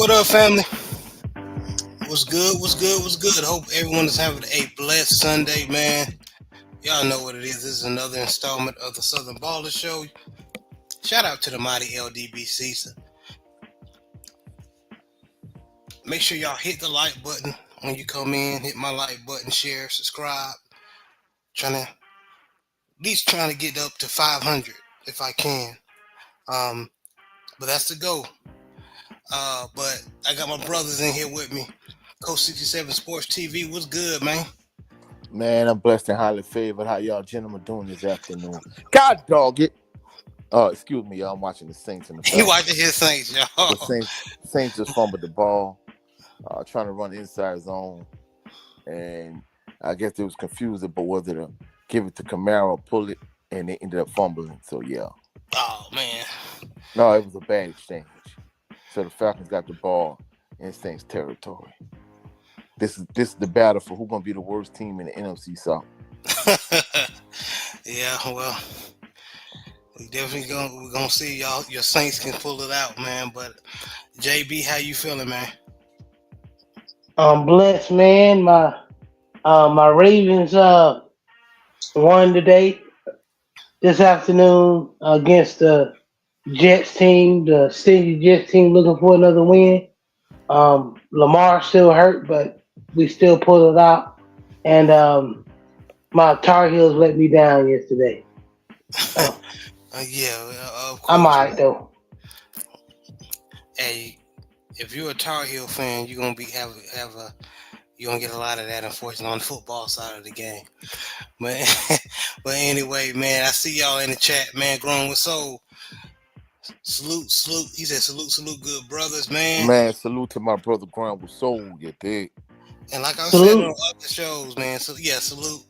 What up, family? What's good? What's good? What's good? Hope everyone is having a blessed Sunday, man. Y'all know what it is. This is another installment of the Southern Baller Show. Shout out to the mighty LDBC. So make sure y'all hit the like button when you come in. Hit my like button, share, subscribe. At least trying to get up to 500 if I can. But that's the goal. But I got my brothers in here with me. Coach 67 Sports TV. What's good, man? Man, I'm blessed and highly favored. How y'all gentlemen doing this afternoon? God dog it. Excuse me, y'all. I'm watching the Saints in the You watching his Saints, y'all. The Saints just fumbled the ball, trying to run the inside zone. And I guess they was confused about whether to give it to Kamara or pull it, and they ended up fumbling. So, yeah. Oh, man. No, it was a bad exchange. So the Falcons got the ball in Saints territory. This is the battle for who's gonna be the worst team in the NFC South. Yeah, well, we're gonna see y'all. Your Saints can pull it out, man. But JB, how you feeling, man? I'm blessed, man. My Ravens won today this afternoon against the Jets team, the City Jets team, looking for another win. Lamar still hurt, but we still pulled it out. And my Tar Heels let me down yesterday. Of course. I'm alright though. Hey, if you're a Tar Heel fan, you're gonna you're gonna get a lot of that, unfortunately, on the football side of the game. But anyway, man, I see y'all in the chat, man. Growing with Soul. Salute. He said, salute, good brothers, man. Man, salute to my brother Growing with Soul, you dig? And like I said on other shows, man, so yeah, salute.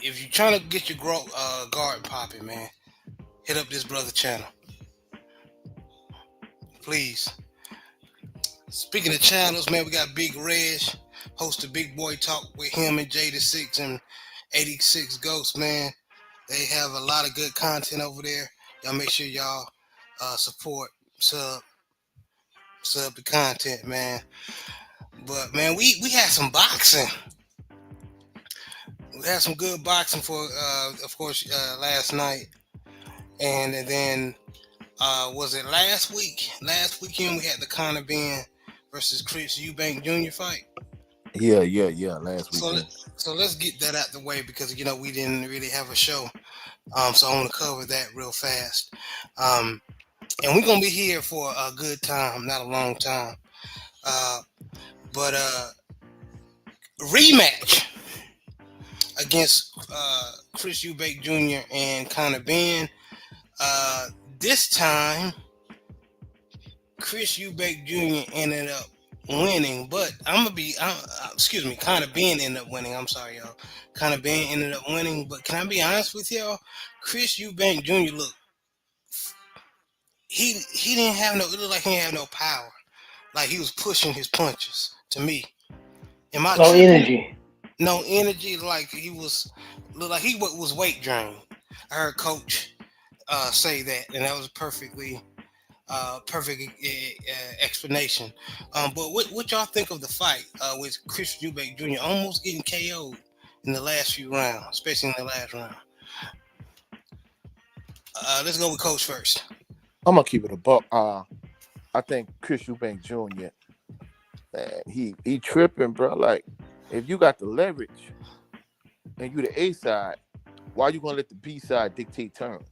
If you're trying to get your guard popping, man, hit up this brother channel. Please. Speaking of channels, man, we got Big Reg, host of Big Boy Talk with him and Jada6 and 86 Ghosts, man. They have a lot of good content over there. Y'all make sure y'all support, sub the content, man. But man, we had some boxing. We had some good boxing for, of course, last night, and then was it last week? Last weekend we had the Connor Benn versus Chris Eubank Jr. fight. Yeah. Last weekend. So let's get that out the way because we didn't really have a show. So I want to cover that real fast. And we're gonna be here for a good time, not a long time. But rematch against Chris Eubank Jr. and Connor Benn. This time, Chris Eubank Jr. ended up winning, but Connor Benn ended up winning. I'm sorry, y'all. Connor Benn ended up winning, but can I be honest with y'all? Chris Eubank Jr. he didn't have it looked like he didn't have no power. Like he was pushing his punches to me. Energy. No energy, like he was looked like he was weight drained. I heard Coach say that, and that was perfect explanation. But what y'all think of the fight with Chris Eubank Jr. almost getting KO'd in the last few rounds, especially in the last round? Let's go with Coach first. I'm gonna keep it a buck. I think Chris Eubank Jr. Man, he tripping, bro. Like if you got the leverage and you the A side, why you gonna let the B side dictate terms?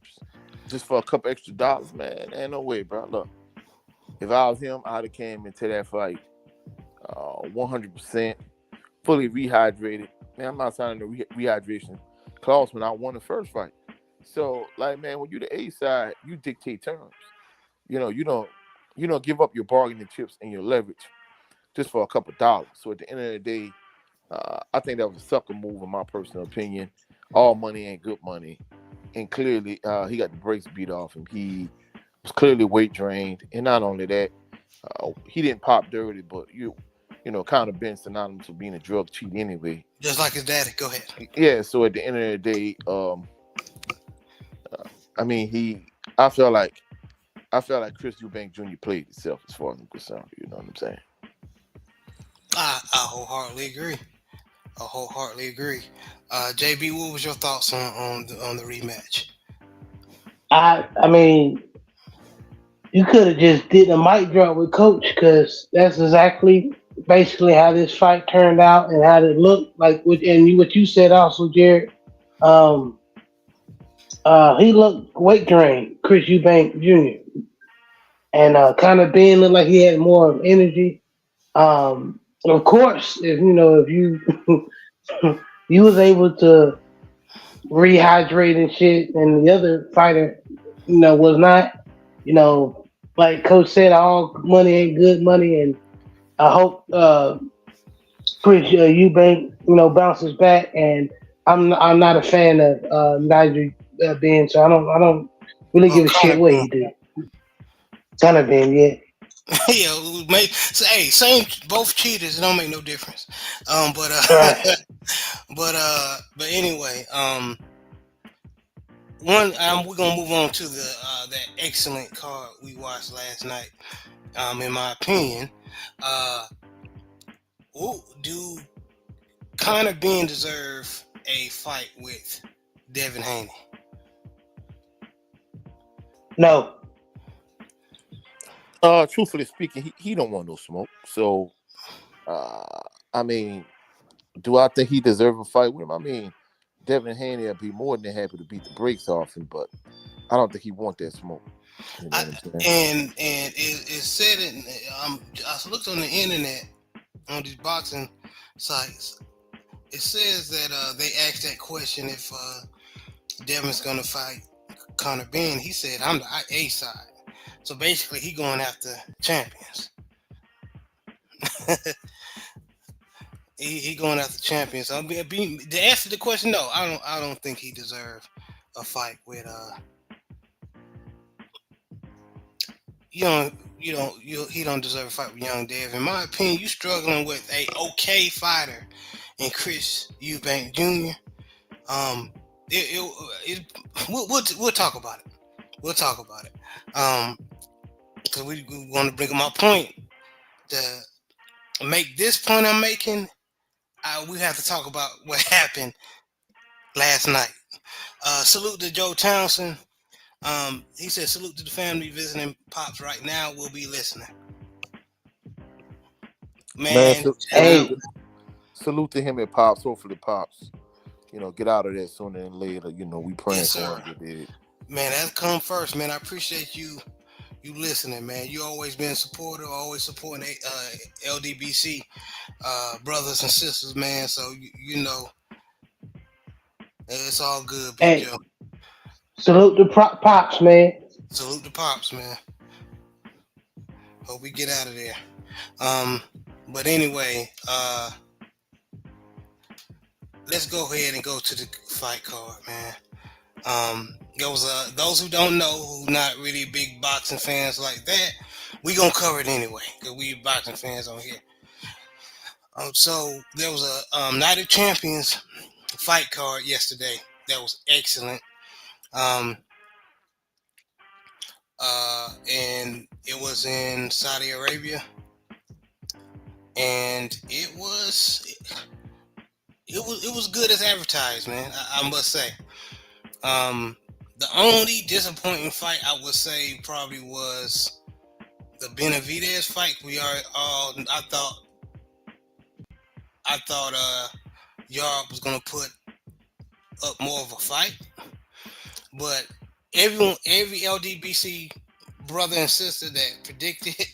Just for a couple extra dollars, man. Ain't no way, bro. Look, if I was him, I'd have came into that fight 100%, fully rehydrated. Man, I'm not signing the rehydration clause when I won the first fight. So, like, man, when you the A side, you dictate terms. You don't give up your bargaining chips and your leverage just for a couple dollars. So at the end of the day, I think that was a sucker move in my personal opinion. All money ain't good money. And clearly, he got the brakes beat off him. He was clearly weight drained. And not only that, he didn't pop dirty, but Connor Benn synonymous with being a drug cheat anyway. Just like his daddy. Go ahead. Yeah, so at the end of the day, I felt like I felt like Chris Eubank Jr. played himself as far as I'm concerned. You know what I'm saying? I wholeheartedly agree. JB, what was your thoughts on the rematch? I mean, you could have just did a mic drop with Coach, because that's basically how this fight turned out and how it looked like. What you said also, Jared. Um, he looked weight drained, Chris Eubank Jr. And Connor Benn looked like he had more energy. Of course, if you you was able to rehydrate and shit, and the other fighter, was not. Like Coach said, all money ain't good money, and I hope Chris Eubank, bounces back. And I'm not a fan of Nigel Ben, so I don't really Oh, give a Connor shit what Benn. he do. Kind of Ben, yeah. Yeah, hey, same, both cheaters. It don't make no difference. But Right. but anyway, we're gonna move on to the that excellent card we watched last night. In my opinion, do Connor Benn deserve a fight with Devin Haney? No. Truthfully speaking, he don't want no smoke. So, I mean, do I think he deserves a fight with him? I mean, Devin Haney would be more than happy to beat the brakes off him, but I don't think he want that smoke. You know what I'm saying? And it said it. I looked on the internet on these boxing sites. It says that they asked that question if Devin's gonna fight Connor Benn. He said, "I'm the A side." So basically, he going after champions. he going after champions. So to answer the question, no, I don't think he deserves a fight with he don't deserve a fight with young Dev. In my opinion, you struggling with a okay fighter in Chris Eubank Jr. We'll talk about it. We'll talk about it. Because we want to bring my point. To make this point I'm making, we have to talk about what happened last night. Salute to Joe Townsend. He said, salute to the family visiting Pops right now. We'll be listening. Man, salute to him and Pops. Hopefully, Pops, get out of there sooner than later. We praying for him. Man, that come first, man. I appreciate you listening, man. You always been a supporter, always supporting LDBC brothers and sisters, man. So it's all good, Big Joe. Salute to Pops, man. Salute to Pops, man. Hope we get out of there. But anyway, let's go ahead and go to the fight card, man. Those who don't know, who not really big boxing fans like that, we gonna cover it anyway, because we boxing fans on here. So there was a Night of Champions fight card yesterday that was excellent. And it was in Saudi Arabia, and it was good as advertised, man. I must say. The only disappointing fight I would say probably was the Benavidez fight. I thought Yard was gonna put up more of a fight, but every LDBC brother and sister that predicted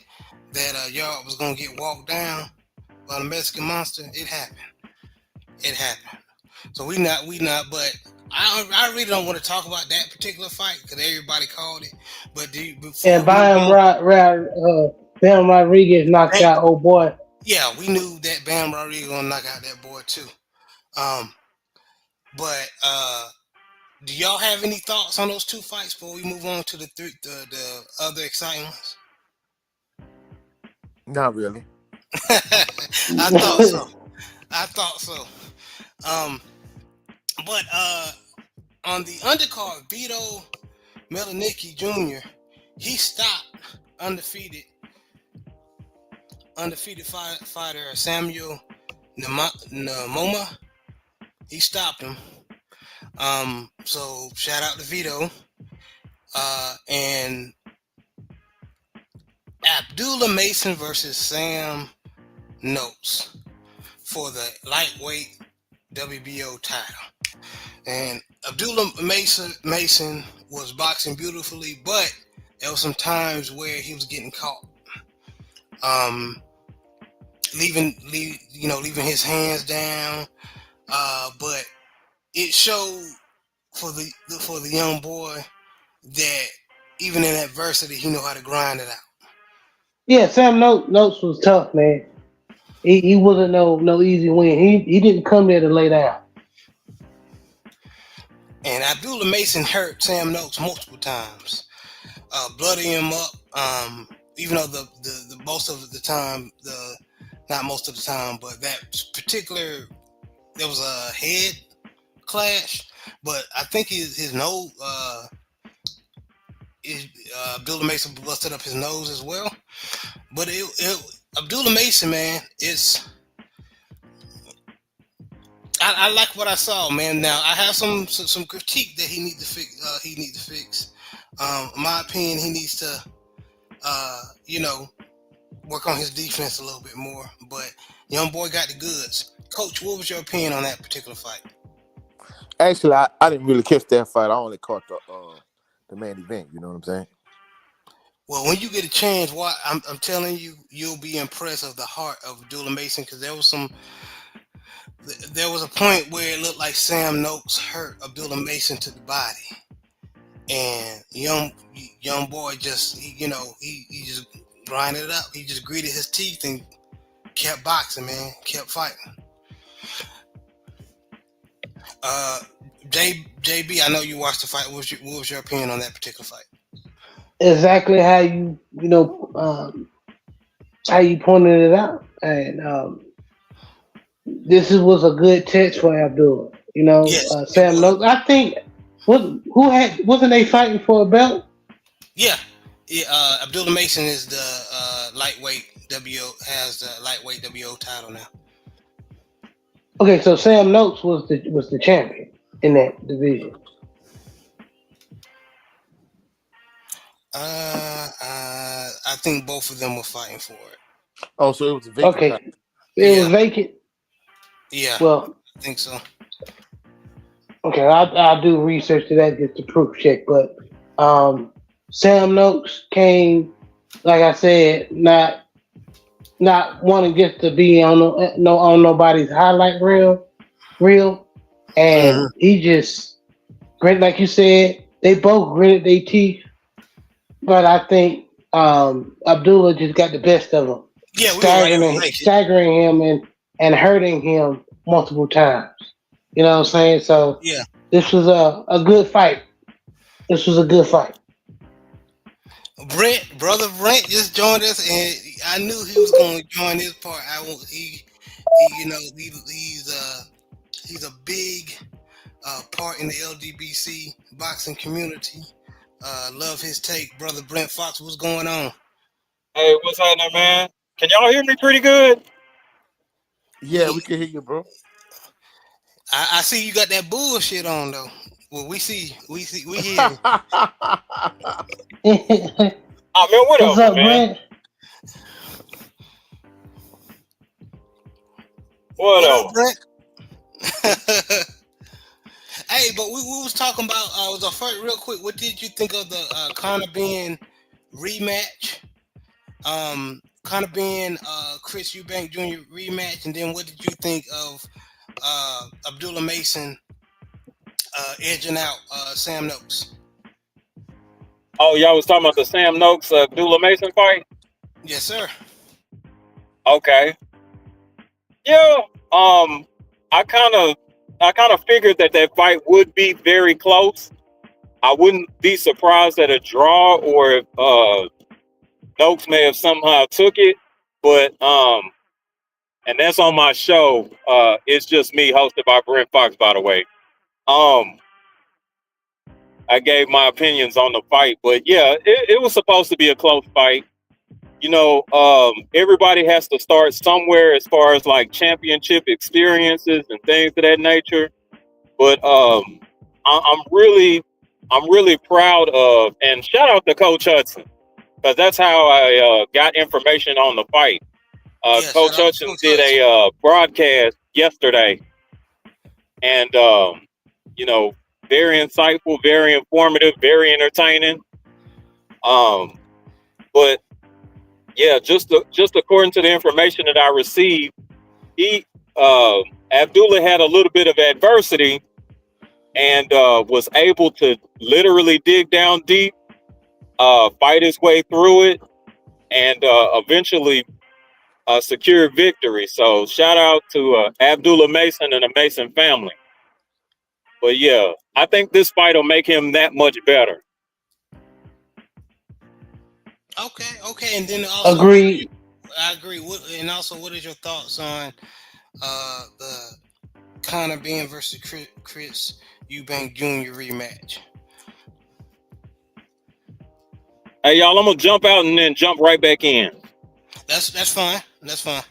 that Yard was gonna get walked down by the Mexican Monster, it happened. So we not, but I really don't want to talk about that particular fight because everybody called it. But Bam Rodriguez knocked out old boy. Yeah, we knew that Bam Rodriguez gonna knock out that boy too. But do y'all have any thoughts on those two fights before we move on to the other exciting ones? Not really. I thought so. But on the undercard, Vito Melanicki Jr. he stopped undefeated fighter Samuel Namoma. He stopped him. So shout out to Vito. And Abdullah Mason versus Sam Notes for the lightweight WBO title. And Abdullah Mason was boxing beautifully, but there were some times where he was getting caught. Leaving his hands down. But it showed for the young boy that even in adversity, he knew how to grind it out. Yeah, Sam Notes was tough, man. He wasn't no easy win. He didn't come there to lay down. And Abdullah Mason hurt Sam Notes multiple times, blooding him up. Even though the most of the time, not most of the time, but that particular, there was a head clash. But I think his nose, Abdullah Mason busted up his nose as well. But Abdullah Mason, man, I like what I saw, man. Now I have some critique that he needs to fix. In my opinion, he needs to, work on his defense a little bit more. But young boy got the goods. Coach, what was your opinion on that particular fight? Actually, I didn't really catch that fight. I only caught the main event. You know what I'm saying? Well, when you get a chance, I'm telling you, you'll be impressed of the heart of Abdullah Mason, because there was a point where it looked like Sam Noakes hurt Abdullah Mason to the body, and young boy just he just grinded it up. He just gritted his teeth and kept boxing, man. Kept fighting. JB, I know you watched the fight. What was your opinion on that particular fight? Exactly how you pointed it out, and this was a good test for Abdullah. Yes, Sam Noakes. I think wasn't they fighting for a belt? Yeah. Abdullah Mason is the lightweight has the lightweight WO title now. Okay, so Sam Noakes was the champion in that division. I think both of them were fighting for it. Oh, so it was a vacant. Okay, title. It was vacant. Yeah. Well, I think so. Okay, I'll do research to that just to proof check. But Sam Noakes came, like I said, not wanting just to be on nobody's highlight reel, and he just gritted, like you said. They both gritted their teeth, but I think Abdullah just got the best of him. Yeah, staggering him and hurting him multiple times. You know what I'm saying? So yeah, this was a good fight. This was a good fight. Brother Brent just joined us, and I knew he was going to join this part. He's a big part in the LGBTQ boxing community. Love his take, Brother Brent Fox. What's going on? Hey, what's happening, man? Can y'all hear me pretty good? Yeah, we can hear you, bro. I see you got that bullshit on though. Well, we hear. Oh man, what's up, man? What up, Brent? Hey, but we was talking about real quick. What did you think of the Connor Benn rematch? Connor Benn, Chris Eubank Jr. rematch, and then what did you think of Abdullah Mason edging out Sam Noakes? Oh, y'all was talking about the Sam Noakes Abdullah Mason fight? Yes, sir. Okay. Yeah. I kind of figured that fight would be very close. I wouldn't be surprised at a draw or if Noakes may have somehow took it, but and that's on my show. It's just me, hosted by Brent Fox, by the way. I gave my opinions on the fight. But yeah, it was supposed to be a close fight. You know, everybody has to start somewhere as far as like championship experiences and things of that nature. But I'm really proud of, and shout out to Coach Hudson, because that's how I got information on the fight. Yeah, Coach shout out to Hudson Coach did Hudson. a broadcast yesterday, and you know, very insightful, very informative, very entertaining. But yeah, just according to the information that I received, he Abdullah had a little bit of adversity and was able to literally dig down deep, fight his way through it, and eventually secure victory. So shout out to Abdullah Mason and the Mason family. But yeah, I think this fight will make him that much better. Okay, and then also, Agreed. I agree. And also, what is your thoughts on the Connor Benn versus Chris Eubank Jr. rematch? Hey y'all, I'm gonna jump out and then jump right back in. That's fine. That's fine.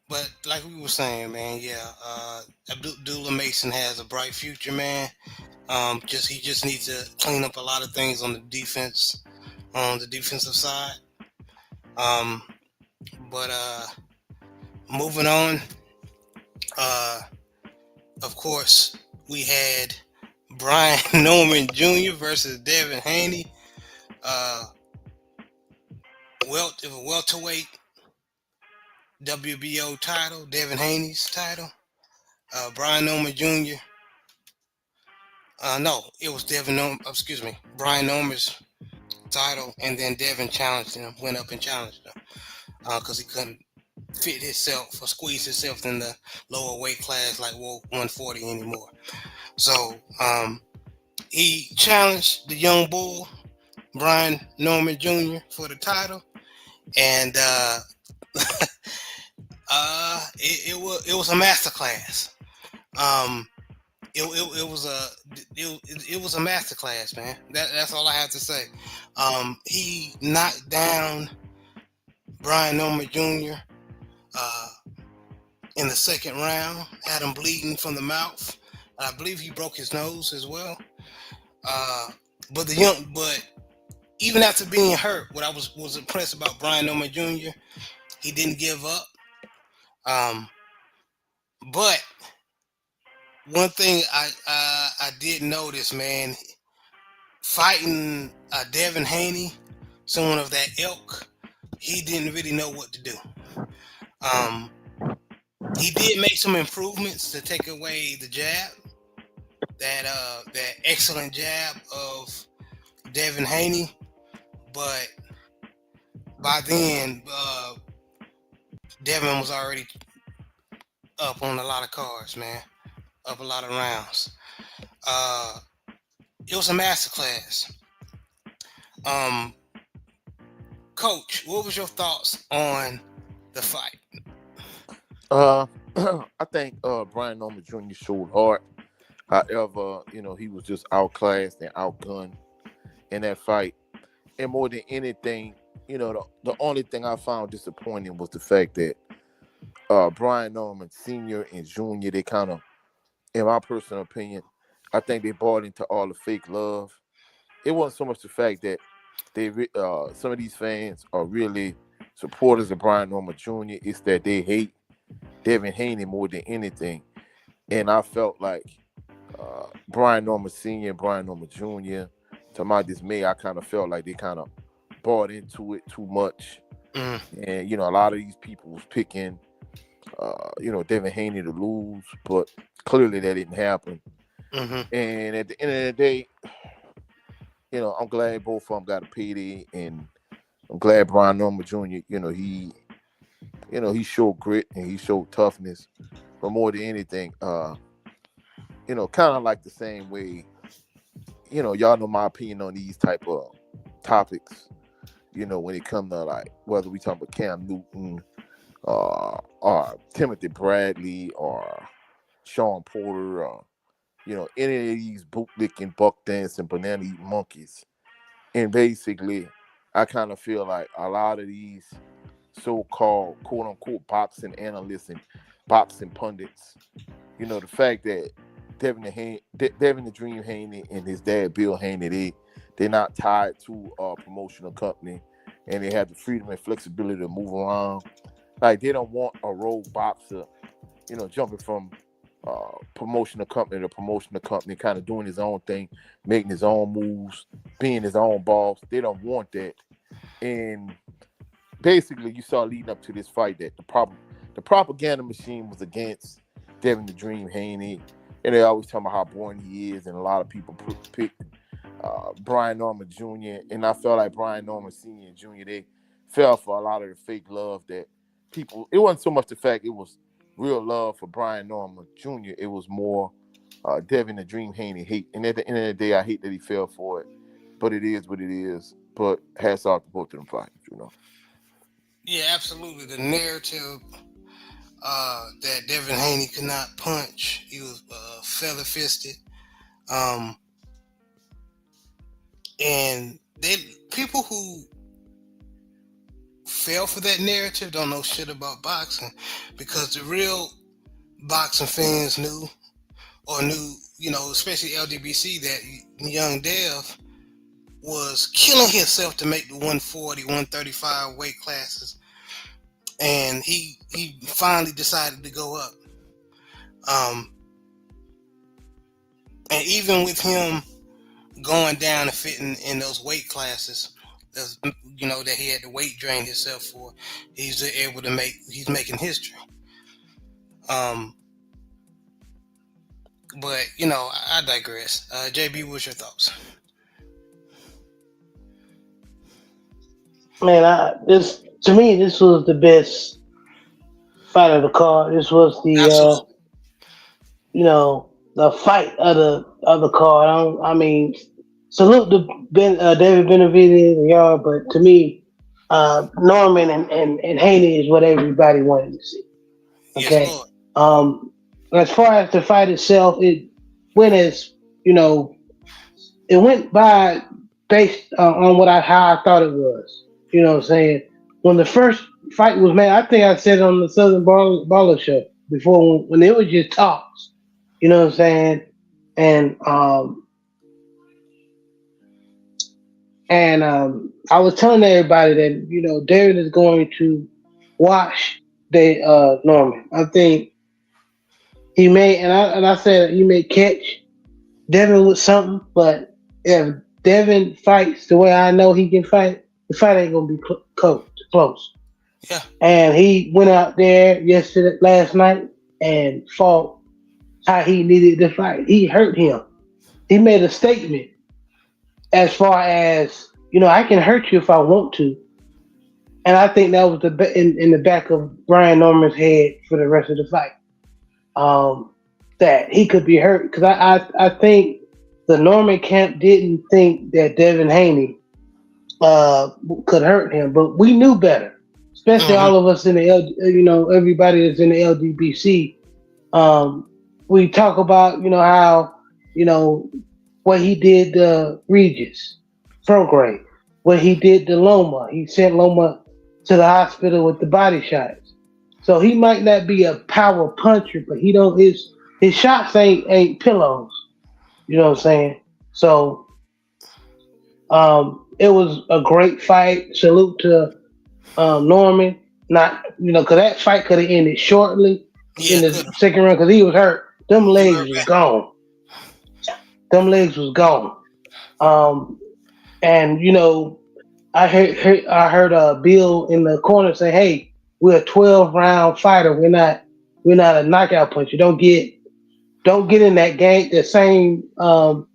But like we were saying, man, yeah, Abdullah Mason has a bright future, man. He just needs to clean up a lot of things on the defense, on the defensive side. But moving on, of course, we had Brian Norman Jr. versus Devin Haney. Welterweight WBO title, Devin Haney's title. Brian Norman Jr. No, it was Brian Norman's title, and then Devin challenged him, went up and challenged him because he couldn't fit himself or squeeze himself in the lower weight class like 140 anymore. So he challenged the young bull, Brian Norman Jr. for the title, and it was a masterclass. It was a masterclass, man. That's all I have to say. He knocked down Brian Norman Jr. In the second round, had him bleeding from the mouth. I believe he broke his nose as well. But even after being hurt, what I was impressed about Brian Norman Jr., he didn't give up. But one thing I did notice, man, fighting Devin Haney, someone of that ilk, he didn't really know what to do. He did make some improvements to take away the jab, that excellent jab of Devin Haney, but by then Devin was already up on a lot of cards, man, up a lot of rounds. It was a masterclass. Coach, what was your thoughts on the fight? I think Brian Norman Jr. showed heart. However, he was just outclassed and outgunned in that fight. And more than anything, the only thing I found disappointing was the fact that Brian Norman Sr. and Jr., they kind of, in my personal opinion, I think they bought into all the fake love. It wasn't so much the fact that some of these fans are really supporters of Brian Norman Jr. It's that they hate Devin Haney more than anything. And I felt like Brian Norman Sr. and Brian Norman Jr., to my dismay, I kind of felt like they kind of bought into it too much. And, a lot of these people was picking, Devin Haney to lose, but clearly that didn't happen. And at the end of the day, I'm glad both of them got a payday, and I'm glad Brian Norman Jr., he showed grit and he showed toughness. But more than anything, kind of like the same way, y'all know my opinion on these type of topics, when it comes to like whether we talk about Cam Newton or Timothy Bradley or Sean Porter, any of these bootlicking, buck dancing, banana eating monkeys. And basically, I kind of feel like a lot of these so-called quote-unquote boxing analysts and boxing pundits, the fact that Devin the Dream Haney and his dad Bill Haney, they're not tied to a promotional company, and they have the freedom and flexibility to move around. Like, they don't want a rogue boxer, jumping from promotional company to promotional company, kind of doing his own thing, making his own moves, being his own boss. They don't want that. And basically, you saw leading up to this fight that the propaganda machine was against Devin the Dream Haney, and they always talk about how boring he is, and a lot of people picked Brian Norman Jr. And I felt like Brian Norman Sr. and Jr. they fell for a lot of the fake love that people. It wasn't so much the fact it was real love for Brian Norman Jr. It was more Devin the Dream Haney hate. And at the end of the day, I hate that he fell for it, but it is what it is. But hats off to both of them fighters, Yeah, absolutely. The narrative that Devin Haney could not punch. He was feather-fisted. And people who fell for that narrative don't know shit about boxing, because the real boxing fans knew, especially LDBC, that young Dev was killing himself to make the 140, 135 weight classes. And he finally decided to go up. And even with him going down and fitting in those weight classes, that he had to weight drain himself for, he's making history. But I digress. JB, what's your thoughts? Man, this was the best fight of the card. This was the the fight of the card. Salute to David Benavidez and y'all, but to me, Norman and Haney is what everybody wanted to see. Okay. Yes, Lord. As far as the fight itself, it went it went by based on how I thought it was. You know what I'm saying? When the first fight was made, I think I said on the Southern Baller Show before, when it was just talks. You know what I'm saying? And I was telling everybody that Darren is going to watch Norman. I think he may, and I said he may catch Devin with something, but if Devin fights the way I know he can fight, the fight ain't gonna be close. Yeah. And he went out there last night, and fought how he needed to fight. He hurt him. He made a statement as far as, I can hurt you if I want to. And I think that was in the back of Brian Norman's head for the rest of the fight. That he could be hurt, because I think the Norman camp didn't think that Devin Haney could hurt him, but we knew better, especially all of us in the everybody that's in the LDBC. We talk about how what he did to Regis Prograde, what he did to Loma. He sent Loma to the hospital with the body shots. So he might not be a power puncher, but he don't his shots ain't pillows. You know what I'm saying? So it was a great fight. Salute to Norman. Not because that fight could have ended shortly in the second round, because he was hurt. Them legs was gone. And I heard Bill in the corner say, "Hey, we're a 12-round fighter. We're not a knockout puncher. Don't get in that game, the same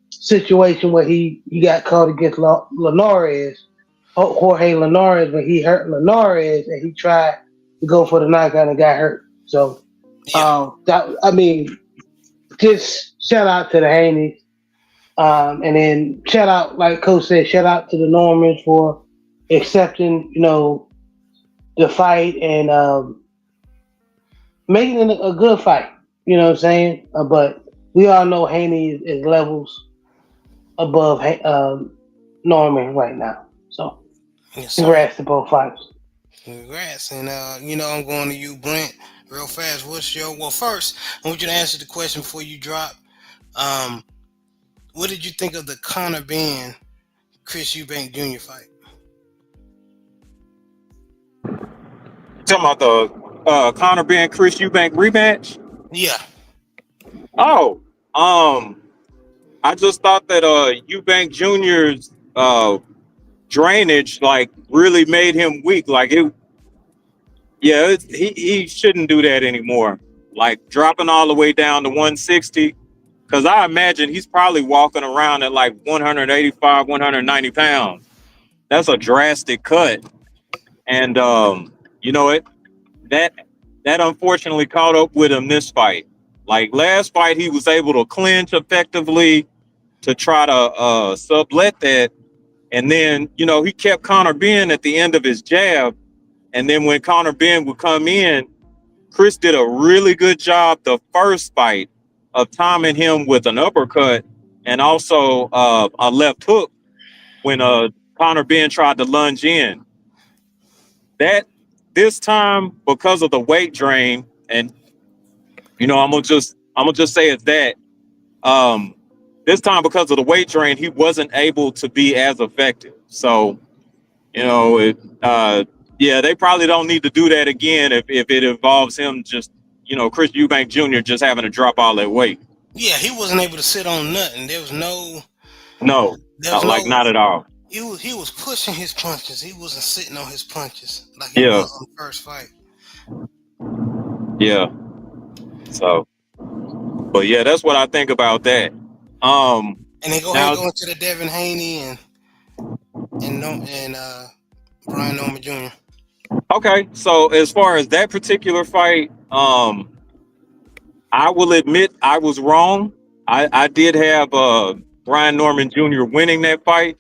situation where he got caught against Linares, Jorge Linares, but he hurt Linares and he tried to go for the knockout and got hurt." So just shout out to the Haneys. And then shout out, like Coach said, shout out to the Normans for accepting, the fight and making it a good fight. You know what I'm saying? But we all know Haney is levels above Norman right now. So Yes, sir. congrats to both fighters. Congrats. And I'm going to you, Brent, real fast. Well, first, I want you to answer the question before you drop. Um, what did you think of the Connor Benn, Chris Eubank Jr. fight? Talking about the Connor Benn Chris Eubank rematch. Yeah. Oh, I just thought that Eubank Jr.'s drainage like really made him weak. Like it, yeah, he shouldn't do that anymore. Like dropping all the way down to 160, because I imagine he's probably walking around at like 185, 190 pounds. That's a drastic cut, and you know it that unfortunately caught up with him this fight. Like last fight, he was able to clinch effectively to try to sublet that, and then he kept Connor Benn at the end of his jab, and then when Connor Benn would come in, Chris did a really good job the first fight of timing him with an uppercut and also a left hook when Connor Benn tried to lunge in. That this time, because of the weight drain, and I'm gonna just say it's that this time because of the weight drain, he wasn't able to be as effective. So yeah, they probably don't need to do that again if it involves him just Chris Eubank Jr. just having to drop all that weight. Yeah, he wasn't able to sit on nothing. There was no, not at all. He was pushing his punches. He wasn't sitting on his punches like he Yeah. was on the first fight. Yeah. So, but yeah, that's what I think about that. And then go into the Devin Haney and Brian Norman Jr. Okay, so as far as that particular fight, I will admit I was wrong. I did have Brian Norman Jr. winning that fight.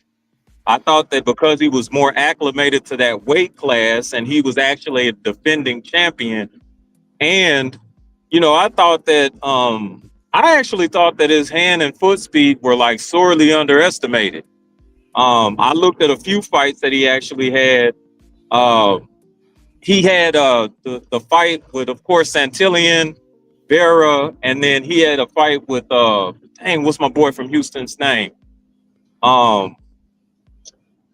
I thought that because he was more acclimated to that weight class and he was actually a defending champion, and I thought that I actually thought that his hand and foot speed were like sorely underestimated. I looked at a few fights that he actually had. He had the fight with, of course, Santillan, Vera, and then he had a fight with what's my boy from Houston's name?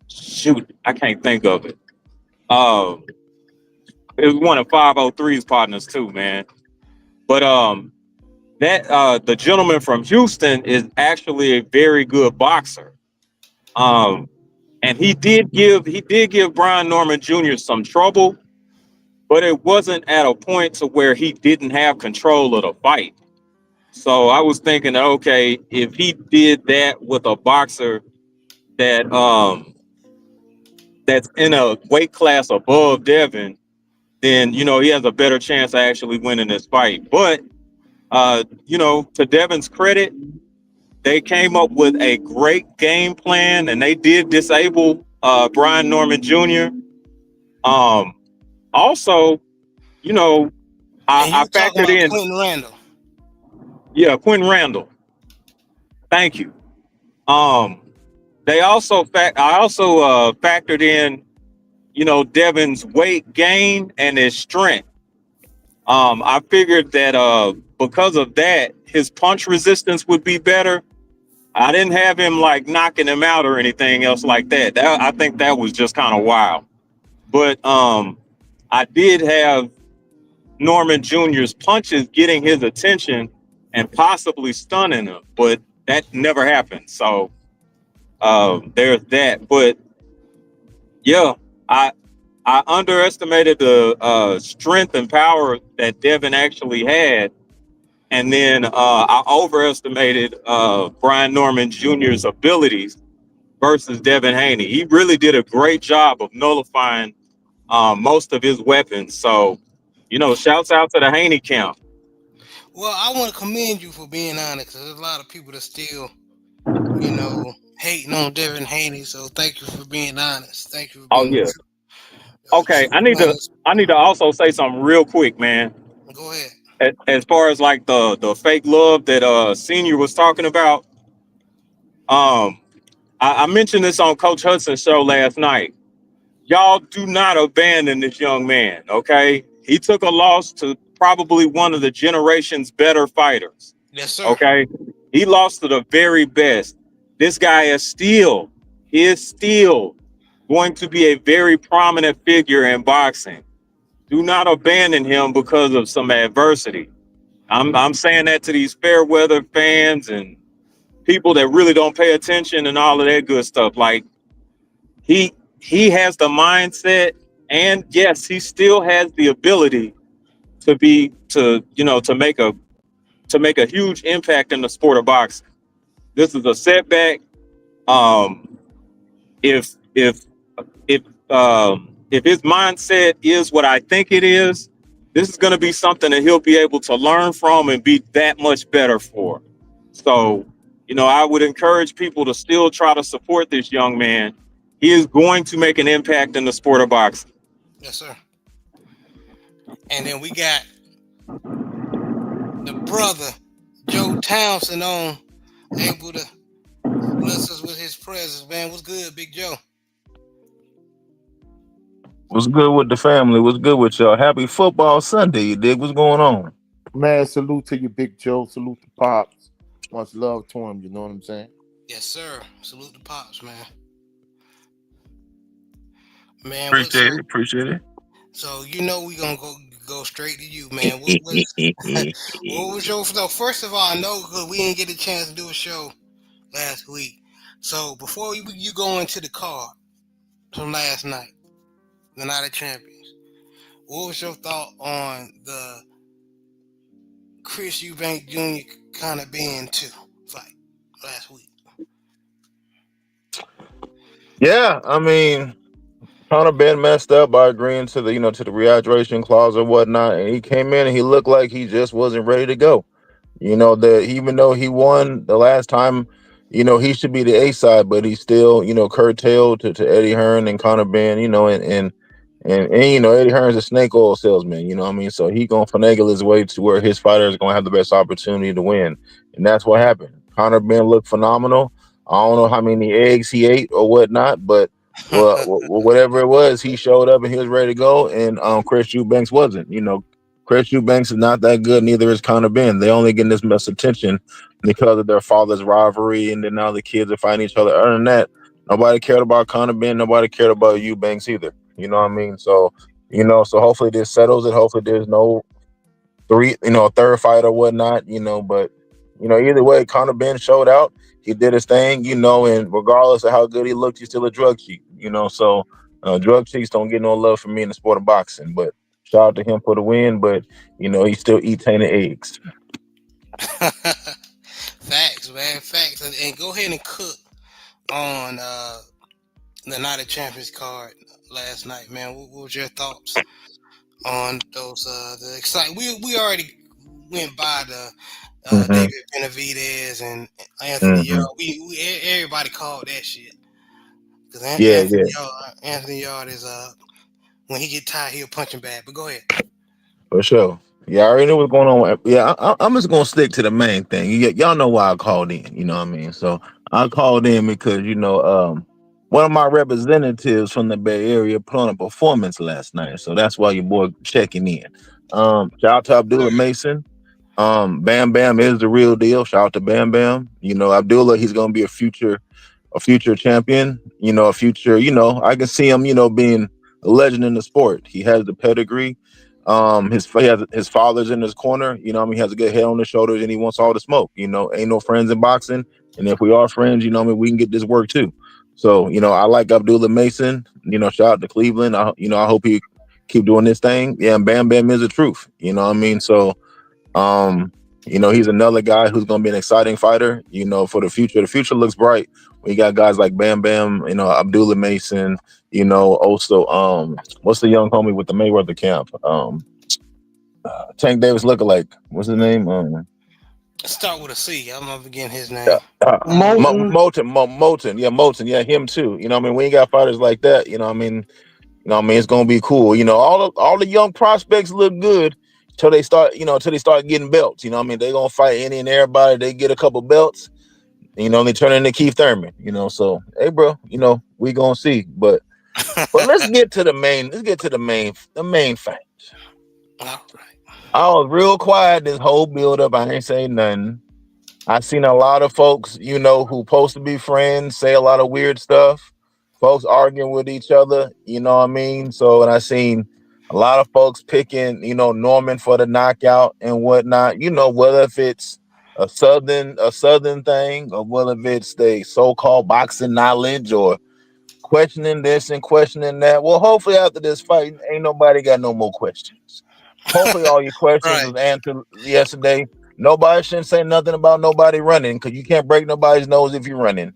Shoot, I can't think of it. It was one of 503's partners too, man. But that the gentleman from Houston is actually a very good boxer. And he did give Brian Norman Jr. some trouble, but it wasn't at a point to where he didn't have control of the fight. So I was thinking, okay, if he did that with a boxer that that's in a weight class above Devin, then he has a better chance of actually winning this fight. But to Devin's credit, they came up with a great game plan and they did disable Brian Norman Jr. Also, I factored in Quentin Randall. Yeah, Quentin Randall. Thank you. I also factored in, Devin's weight gain and his strength. I figured that because of that, his punch resistance would be better. I didn't have him like knocking him out or anything else like that. I think that was just kind of wild. But I did have Norman Jr.'s punches getting his attention and possibly stunning him, but that never happened. So there's that. But yeah, I underestimated the strength and power that Devin actually had. And then I overestimated Brian Norman Jr.'s abilities versus Devin Haney. He really did a great job of nullifying most of his weapons. So, shouts out to the Haney camp. Well, I want to commend you for being honest, because there's a lot of people that still, hating on Devin Haney. So thank you for being honest. Thank you for being Oh yeah. Okay, I need to also say something real quick, man. Go ahead. as far as like the fake love that Senior was talking about, um, I mentioned this on Coach Hudson's show last night. Y'all do not abandon this young man, okay? He took a loss to probably one of the generation's better fighters, Yes, sir. okay? He lost to the very best. This guy is still going to be a very prominent figure in boxing. Do not abandon him because of some adversity. I'm saying that to these fair weather fans and people that really don't pay attention and all of that good stuff. Like he has the mindset, and yes, he still has the ability to make a huge impact in the sport of boxing. This is a setback. Um, if if if his mindset is what I think it is, this is going to be something that he'll be able to learn from and be that much better for. So, I would encourage people to still try to support this young man. He is going to make an impact in the sport of boxing. Yes, sir. And then we got the brother, Joe Townsend, on, able to bless us with his presence, man. What's good, Big Joe? What's good with the family? What's good with y'all? Happy football Sunday, you dig? What's going on? Man, salute to you, Big Joe. Salute to Pops. Much love to him. You know what I'm saying? Yes, sir. Salute the Pops, man. Man, Appreciate it. So we gonna go straight to you, man. What was your first of all, I know because we didn't get a chance to do a show last week. So before you go into the card from last night, the Night of Champions, what was your thought on the Chris Eubank Jr. Connor Benn 2 fight last week? Yeah, I mean, Connor Benn messed up by agreeing to the rehydration clause or whatnot, and he came in and he looked like he just wasn't ready to go. Even though he won the last time, he should be the A side, but he's still, curtailed to Eddie Hearn and Connor Benn, and Eddie Hearn's a snake oil salesman, what I mean? So he gonna finagle his way to where his fighter is gonna have the best opportunity to win. And that's what happened. Connor Benn looked phenomenal. I don't know how many eggs he ate or whatnot, but whatever it was, he showed up and he was ready to go. And Chris Eubanks wasn't. Chris Eubanks is not that good, neither is Connor Benn. They only getting this much attention because of their father's rivalry, and then now the kids are fighting each other. Other than that, nobody cared about Connor Benn, nobody cared about Eubanks either. You know what I mean? So, so hopefully this settles it. Hopefully there's no third fight or whatnot, but either way, Connor Benn showed out. He did his thing, and regardless of how good he looked, he's still a drug cheat, so drug cheats don't get no love from me in the sport of boxing. But shout out to him for the win, but he still eats tainted eggs. Facts, man, facts. And go ahead and cook on the Night of Champions card last night, man. What was your thoughts on those the exciting? We already went by the David Benavidez and Anthony Yard. We everybody called that shit because Anthony Yard is when he get tired he'll punch him back. But go ahead. For sure. Yeah, I already know what's going on. Yeah, I'm just gonna stick to the main thing. Y'all know why I called in. You know what I mean? So I called in because one of my representatives from the Bay Area put on a performance last night. So that's why your boy checking in. Shout out to Abdullah Mason. Bam Bam is the real deal. Shout out to Bam Bam. Abdullah, he's gonna be a future champion. A future. I can see him. Being a legend in the sport. He has the pedigree. His father's in his corner. He has a good head on his shoulders, and he wants all the smoke. Ain't no friends in boxing, and if we are friends, we can get this work too. So I like Abdullah Mason. Shout out to Cleveland. I hope he keep doing this thing. Yeah, and Bam Bam is the truth. So he's another guy who's gonna be an exciting fighter. For the future. The future looks bright. We got guys like Bam Bam. Abdullah Mason. Also, what's the young homie with the Mayweather camp? Tank Davis lookalike. What's his name? Start with a C. I'm not forgetting his name. Moulton. Yeah, Moulton. Yeah, him too. We ain't got fighters like that. It's gonna be cool. All the young prospects look good. till they start, till they start getting belts. You know what I mean? They're gonna fight any and everybody. They get a couple belts, they turn into Keith Thurman, So hey, bro, we gonna see. But let's get to the main. Let's get to the main fact. All right. I was real quiet this whole build up. I ain't saying nothing. I seen a lot of folks, who supposed to be friends, say a lot of weird stuff. Folks arguing with each other, you know what I mean? So, and I seen a lot of folks picking, Norman for the knockout and whatnot. Whether if it's a southern thing, or whether if it's the so-called boxing knowledge, or questioning this and questioning that. Well, hopefully after this fight, ain't nobody got no more questions. Hopefully all your questions Right. was answered yesterday. Nobody shouldn't say nothing about nobody running, because you can't break nobody's nose if you're running.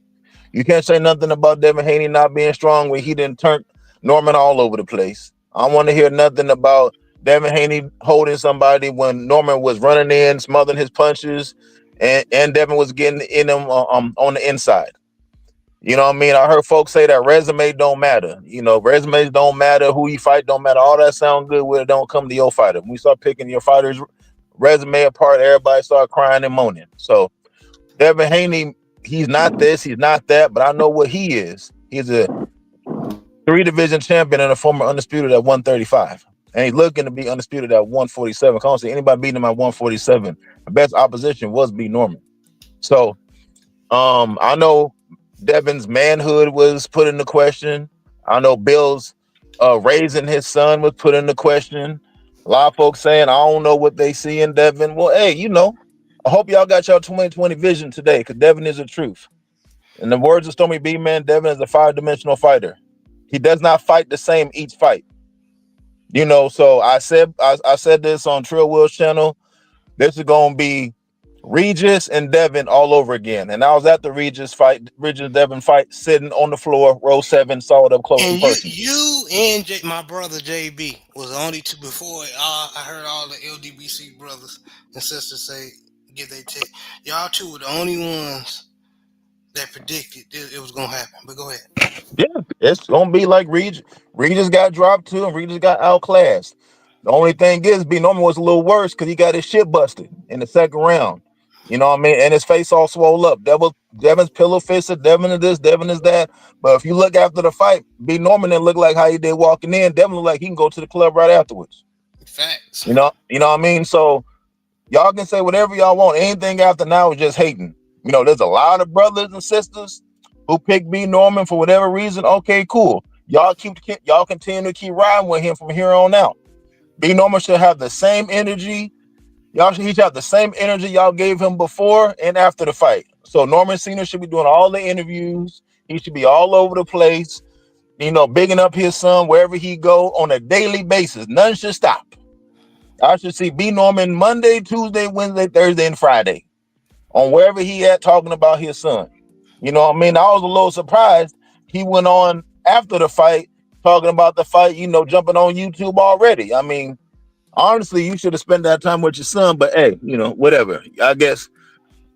You can't say nothing about Devin Haney not being strong when he didn't turn Norman all over the place. I don't want to hear nothing about Devin Haney holding somebody when Norman was running in, smothering his punches, and Devin was getting in him on the inside. You know what I mean? I heard folks say that resume don't matter. Resumes don't matter. Who you fight don't matter. All that sound good when it don't come to your fighter. When we start picking your fighter's resume apart, everybody start crying and moaning. So Devin Haney, he's not this, he's not that, but I know what he is. He's a 3-division champion and a former undisputed at 135. And he's looking to be undisputed at 147. I don't see anybody beating him at 147. The best opposition was B. Norman. So I know Devin's manhood was put into question. I know Bill's raising his son was put into question. A lot of folks saying, I don't know what they see in Devin. Well, hey, I hope y'all got y'all 2020 vision today, because Devin is the truth. In the words of Stormy B, man, Devin is a 5-dimensional fighter. He does not fight the same each fight. So I said this on Trill Will's channel. This is going to be Regis and Devin all over again. And I was at the Regis Devin fight, sitting on the floor, row 7, saw it up close And and personal. you and my brother JB was the only two before I heard all the LDBC brothers and sisters say get their take. Y'all two were the only ones that predicted it was gonna happen. But go ahead. Yeah, it's gonna be like Regis. Regis got dropped too, and Regis got outclassed. The only thing is, B Norman was a little worse because he got his shit busted in the second round. You know what I mean? And his face all swole up. Devin's pillow fisted. Devin is this, Devin is that. But if you look after the fight, B Norman didn't look like how he did walking in. Devin looked like he can go to the club right afterwards. Facts. You know what I mean? So y'all can say whatever y'all want. Anything after now is just hating. There's a lot of brothers and sisters who pick B Norman for whatever reason. Okay, cool. Y'all continue to keep riding with him from here on out. B Norman should have the same energy. He should have the same energy y'all gave him before and after the fight. So Norman Sr. should be doing all the interviews. He should be all over the place, bigging up his son wherever he go on a daily basis. None should stop. I should see B Norman Monday, Tuesday, Wednesday, Thursday, and Friday on wherever he at talking about his son. You know what I mean? I was a little surprised he went on after the fight talking about the fight, jumping on YouTube already. I mean, honestly, you should have spent that time with your son, but hey, whatever. I guess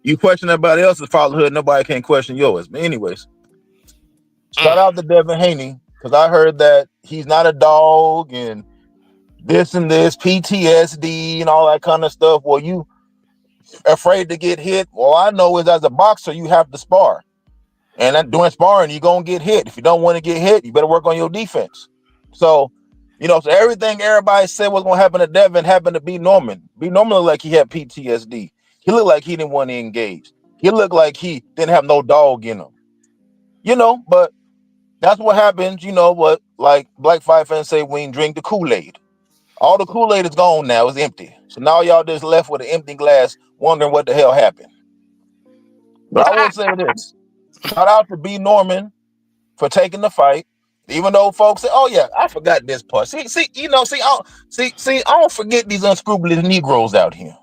you question everybody else's fatherhood, nobody can question yours. But anyways, shout out to Devin Haney, because I heard that he's not a dog and this and this, PTSD and all that kind of stuff. Well, you afraid to get hit? Well, I know is as a boxer, you have to spar. And doing sparring, you're going to get hit. If you don't want to get hit, you better work on your defense. So, so everything everybody said was going to happen to Devin happened to B Norman. B Norman looked like he had PTSD. He looked like he didn't want to engage. He looked like he didn't have no dog in him. But that's what happens, what like Black Five fans say, when you drink the Kool-Aid. All the Kool-Aid is gone now, it's empty. So now y'all just left with an empty glass wondering what the hell happened. But I will say this. Shout out to B Norman for taking the fight, even though folks say, "Oh yeah, I forgot this part." I don't forget these unscrupulous Negroes out here.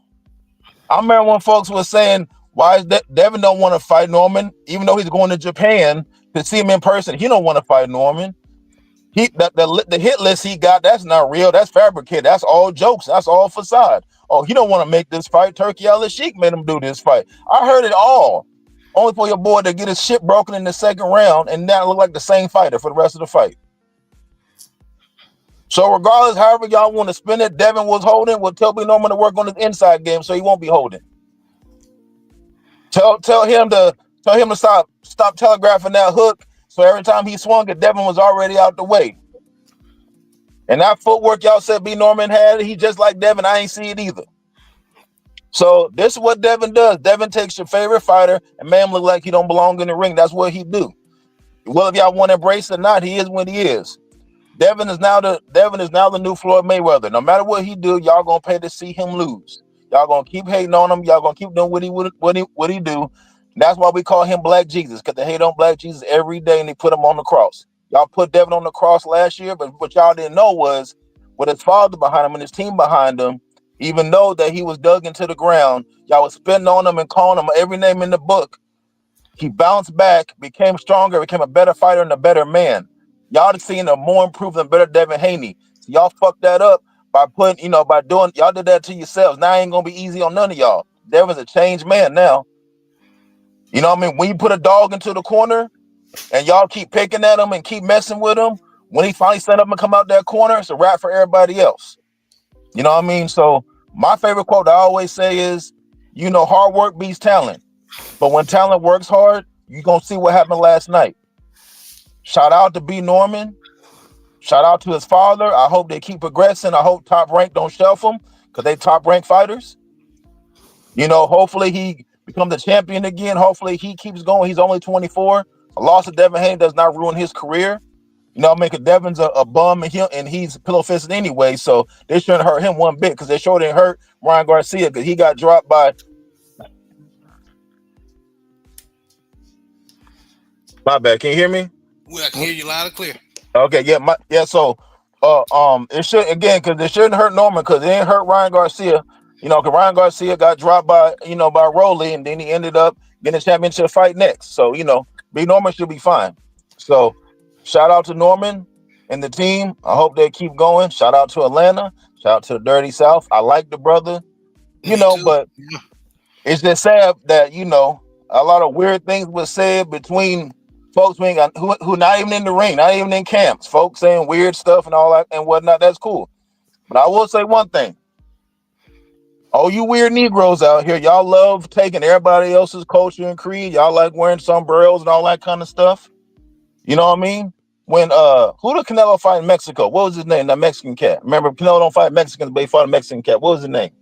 I remember when folks were saying, "Why is Devin don't want to fight Norman, even though he's going to Japan to see him in person? He don't want to fight Norman. The hit list he got, that's not real. That's fabricated. That's all jokes. That's all facade. Oh, he don't want to make this fight. Turkey Al-Sheikh made him do this fight. I heard it all. Only for your boy to get his shit broken in the second round and now look like the same fighter for the rest of the fight. So regardless, however y'all want to spin it, Devin was holding. Well, tell B Norman to work on his inside game so he won't be holding. Tell him to stop telegraphing that hook. So every time he swung it, Devin was already out the way. And that footwork y'all said B Norman had, he just like Devin. I ain't see it either. So this is what Devin does. Devin takes your favorite fighter and man look like he don't belong in the ring. That's what he do. Well, if y'all want to embrace it or not, he is what he is. Devin is now the new Floyd Mayweather. No matter what he do, y'all gonna pay to see him lose. Y'all gonna keep hating on him. Y'all gonna keep doing what he do. And that's why we call him Black Jesus, because they hate on Black Jesus every day and they put him on the cross. Y'all put Devin on the cross last year, but what y'all didn't know was with his father behind him and his team behind him, even though that he was dug into the ground, y'all was spitting on him and calling him every name in the book. He bounced back, became stronger, became a better fighter and a better man. Y'all have seen a more improved and better Devin Haney. So y'all fucked that up by putting, y'all did that to yourselves. Now it ain't gonna be easy on none of y'all. Devin's a changed man now. You know what I mean? When you put a dog into the corner and y'all keep picking at him and keep messing with him, when he finally stand up and come out that corner, it's a wrap for everybody else. You know what I mean? So my favorite quote I always say is, hard work beats talent. But when talent works hard, you're going to see what happened last night. Shout out to B. Norman. Shout out to his father. I hope they keep progressing. I hope Top Rank don't shelf them because they top rank fighters. Hopefully he becomes the champion again. Hopefully he keeps going. He's only 24. A loss of Devin Haney does not ruin his career. Because Devin's a bum and he's pillow fisted anyway. So they shouldn't hurt him one bit because they sure didn't hurt Ryan Garcia because he got dropped by. My bad. Can you hear me? Well, I can hear you loud and clear. Okay, yeah. So, it should again because it shouldn't hurt Norman because it didn't hurt Ryan Garcia. Because Ryan Garcia got dropped by by Rolly, and then he ended up getting a championship fight next. So B Norman should be fine. So, shout out to Norman and the team. I hope they keep going. Shout out to Atlanta. Shout out to the Dirty South. I like the brother. But it's just sad that a lot of weird things was said between folks who not even in the ring, not even in camps, folks saying weird stuff and all that and whatnot. That's cool. But I will say one thing. Oh, you weird Negroes out here, y'all love taking everybody else's culture and creed. Y'all like wearing sombreros and all that kind of stuff. You know what I mean? When who did Canelo fight in Mexico? What was his name? That Mexican cat. Remember, Canelo don't fight Mexicans, but he fought a Mexican cat. What was his name?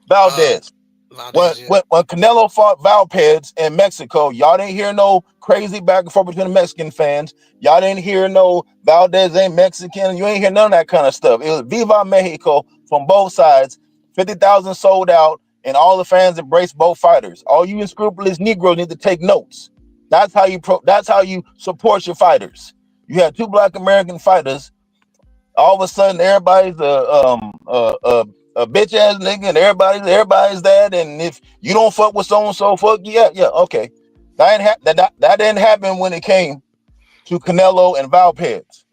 Valdez. When Canelo fought Valpez in Mexico, y'all didn't hear no crazy back and forth between the Mexican fans. Y'all didn't hear no Valdez ain't Mexican. You ain't hear none of that kind of stuff. It was Viva Mexico from both sides. 50,000 sold out, and all the fans embraced both fighters. All you unscrupulous Negroes need to take notes. That's how you support your fighters. You have two Black American fighters. All of a sudden, everybody's a bitch ass nigga, and everybody's that. And if you don't fuck with so and so, fuck okay. That didn't happen when it came to Canelo and Valpez.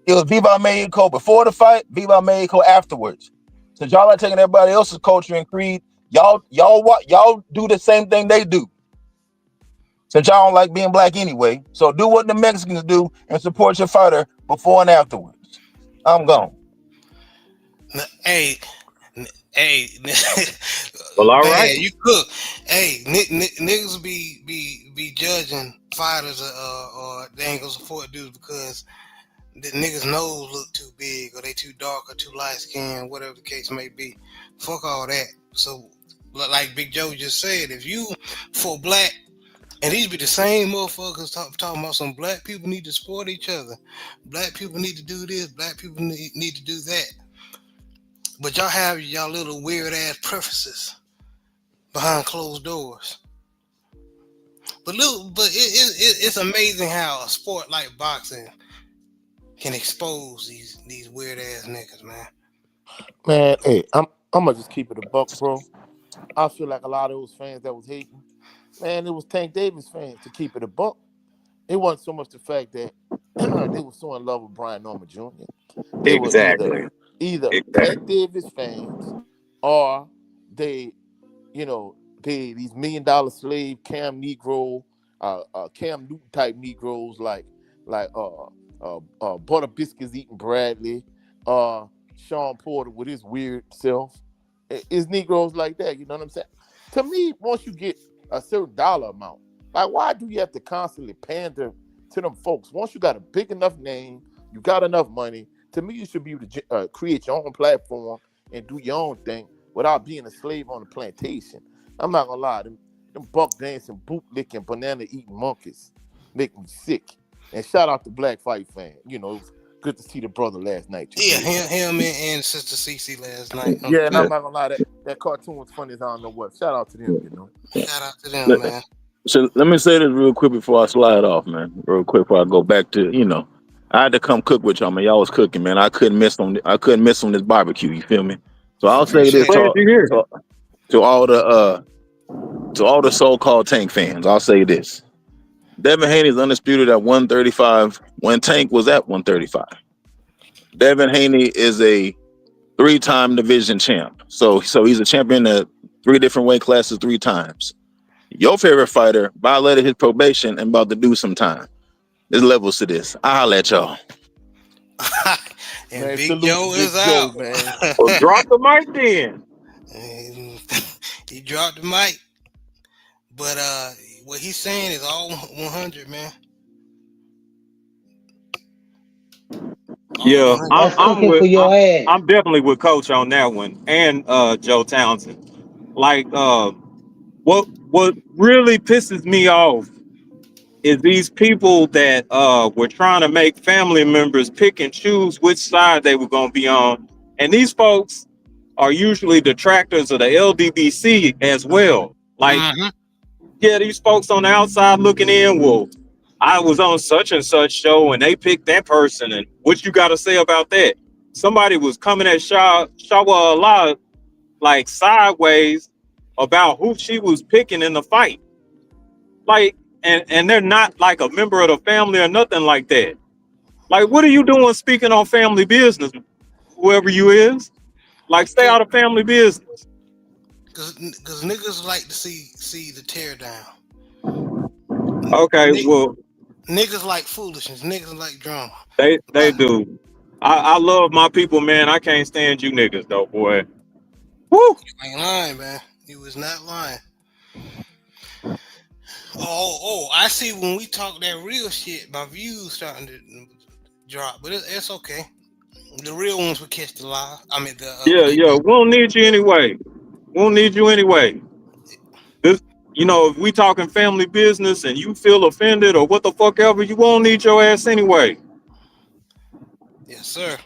It was Viva Mexico before the fight, Viva Mexico afterwards. Since y'all are taking everybody else's culture and creed, y'all do the same thing they do. Since y'all don't like being black anyway, so do what the Mexicans do and support your fighter before and afterwards. I'm gone. Hey, well, all man, right. You cook. Hey, niggas be judging fighters or they ain't gonna support dudes because the niggas' nose look too big or they too dark or too light skinned, whatever the case may be. Fuck all that. So, like Big Joe just said, if you for black, and these be the same motherfuckers talking about some black people need to support each other. Black people need to do this. Black people need to do that. But y'all have y'all little weird ass preferences behind closed doors. But it's amazing how a sport like boxing can expose these weird ass niggas, man. Man, hey, I'm gonna just keep it a buck, bro. I feel like a lot of those fans that was hating, man, it was Tank Davis fans to keep it a buck. It wasn't so much the fact that they were so in love with Brian Norman Jr. They were either Tank Davis fans or they these $1 million slave Cam Negro, Cam Newton type Negroes like Butter Biscuits eating Bradley, Sean Porter with his weird self. It's Negroes like that, you know what I'm saying? To me, once you get a certain dollar amount, like why do you have to constantly pander to them folks? Once you got a big enough name, you got enough money, to me you should be able to create your own platform and do your own thing without being a slave on the plantation. I'm not gonna lie, them buck dancing, boot licking, banana eating monkeys make me sick. And shout out to Black Fight Fan. You know, it was good to see the brother last night. Yeah, him and Sister Cece last night. Yeah, and I'm not gonna lie, that cartoon was funny as I don't know what. Shout out to them, you know. Shout out to them, man. So let me say this real quick before I slide off, man. Real quick before I go back to, I had to come cook with y'all, man. Y'all was cooking, man. I couldn't miss on this barbecue. You feel me? So I'll say this to all the so-called Tank fans. I'll say this: Devin Haney is undisputed at 135 when Tank was at 135. Devin Haney is a 3-time division champ. So he's a champion at 3 different weight classes 3 times. Your favorite fighter violated his probation and about to do some time. There's levels to this. I'll holla at y'all. And man, Big Joe is out, man. Well, drop the mic then. He dropped the mic. But what he's saying is all 100, man. Yeah, I'm definitely with Coach on that one, and Joe Townsend. Like, what really pisses me off is these people that were trying to make family members pick and choose which side they were going to be on, and these folks are usually detractors of the LDBC as well. Like, yeah, these folks on the outside looking in, well, I was on such and such show and they picked that person, and what you got to say about that? Somebody was coming at Shawa a lot, like sideways, about who she was picking in the fight. Like, and they're not like a member of the family or nothing like that. Like, what are you doing speaking on family business, whoever you is? Like, stay out of family business. Because niggas like to see the tear down. Okay, well, niggas like foolishness. Niggas like drama. They do. I love my people, man. I can't stand you niggas though, boy. Woo! You ain't lying, man. You was not lying. Oh, I see when we talk that real shit, my views starting to drop, but it's okay. The real ones will catch the lie. I mean, we don't need you anyway. This, if we talking family business and you feel offended or what the fuck ever, you won't need your ass anyway. Yes, sir.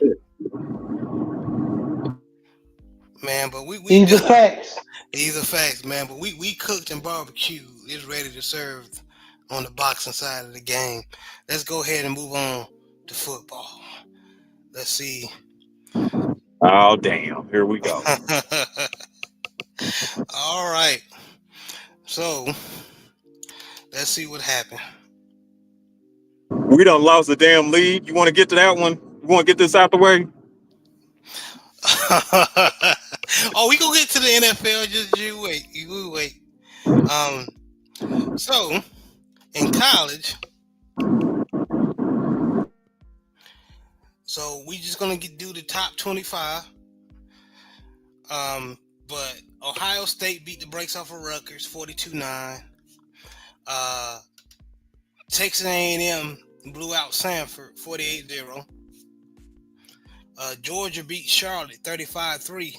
Man, but we these are facts. These are facts, man. But we cooked and barbecued. It's ready to serve on the boxing side of the game. Let's go ahead and move on to football. Let's see. Oh, damn. Here we go. All right. So, let's see what happened. We done lost the damn lead. You want to get to that one? You want to get this out the way? Oh, we gonna get to the NFL. Just you wait. You wait. So in college, so we just gonna do the top 25. But Ohio State beat the brakes off of Rutgers 42-9. Texas A&M blew out Sanford 48-0. Georgia beat Charlotte 35-3.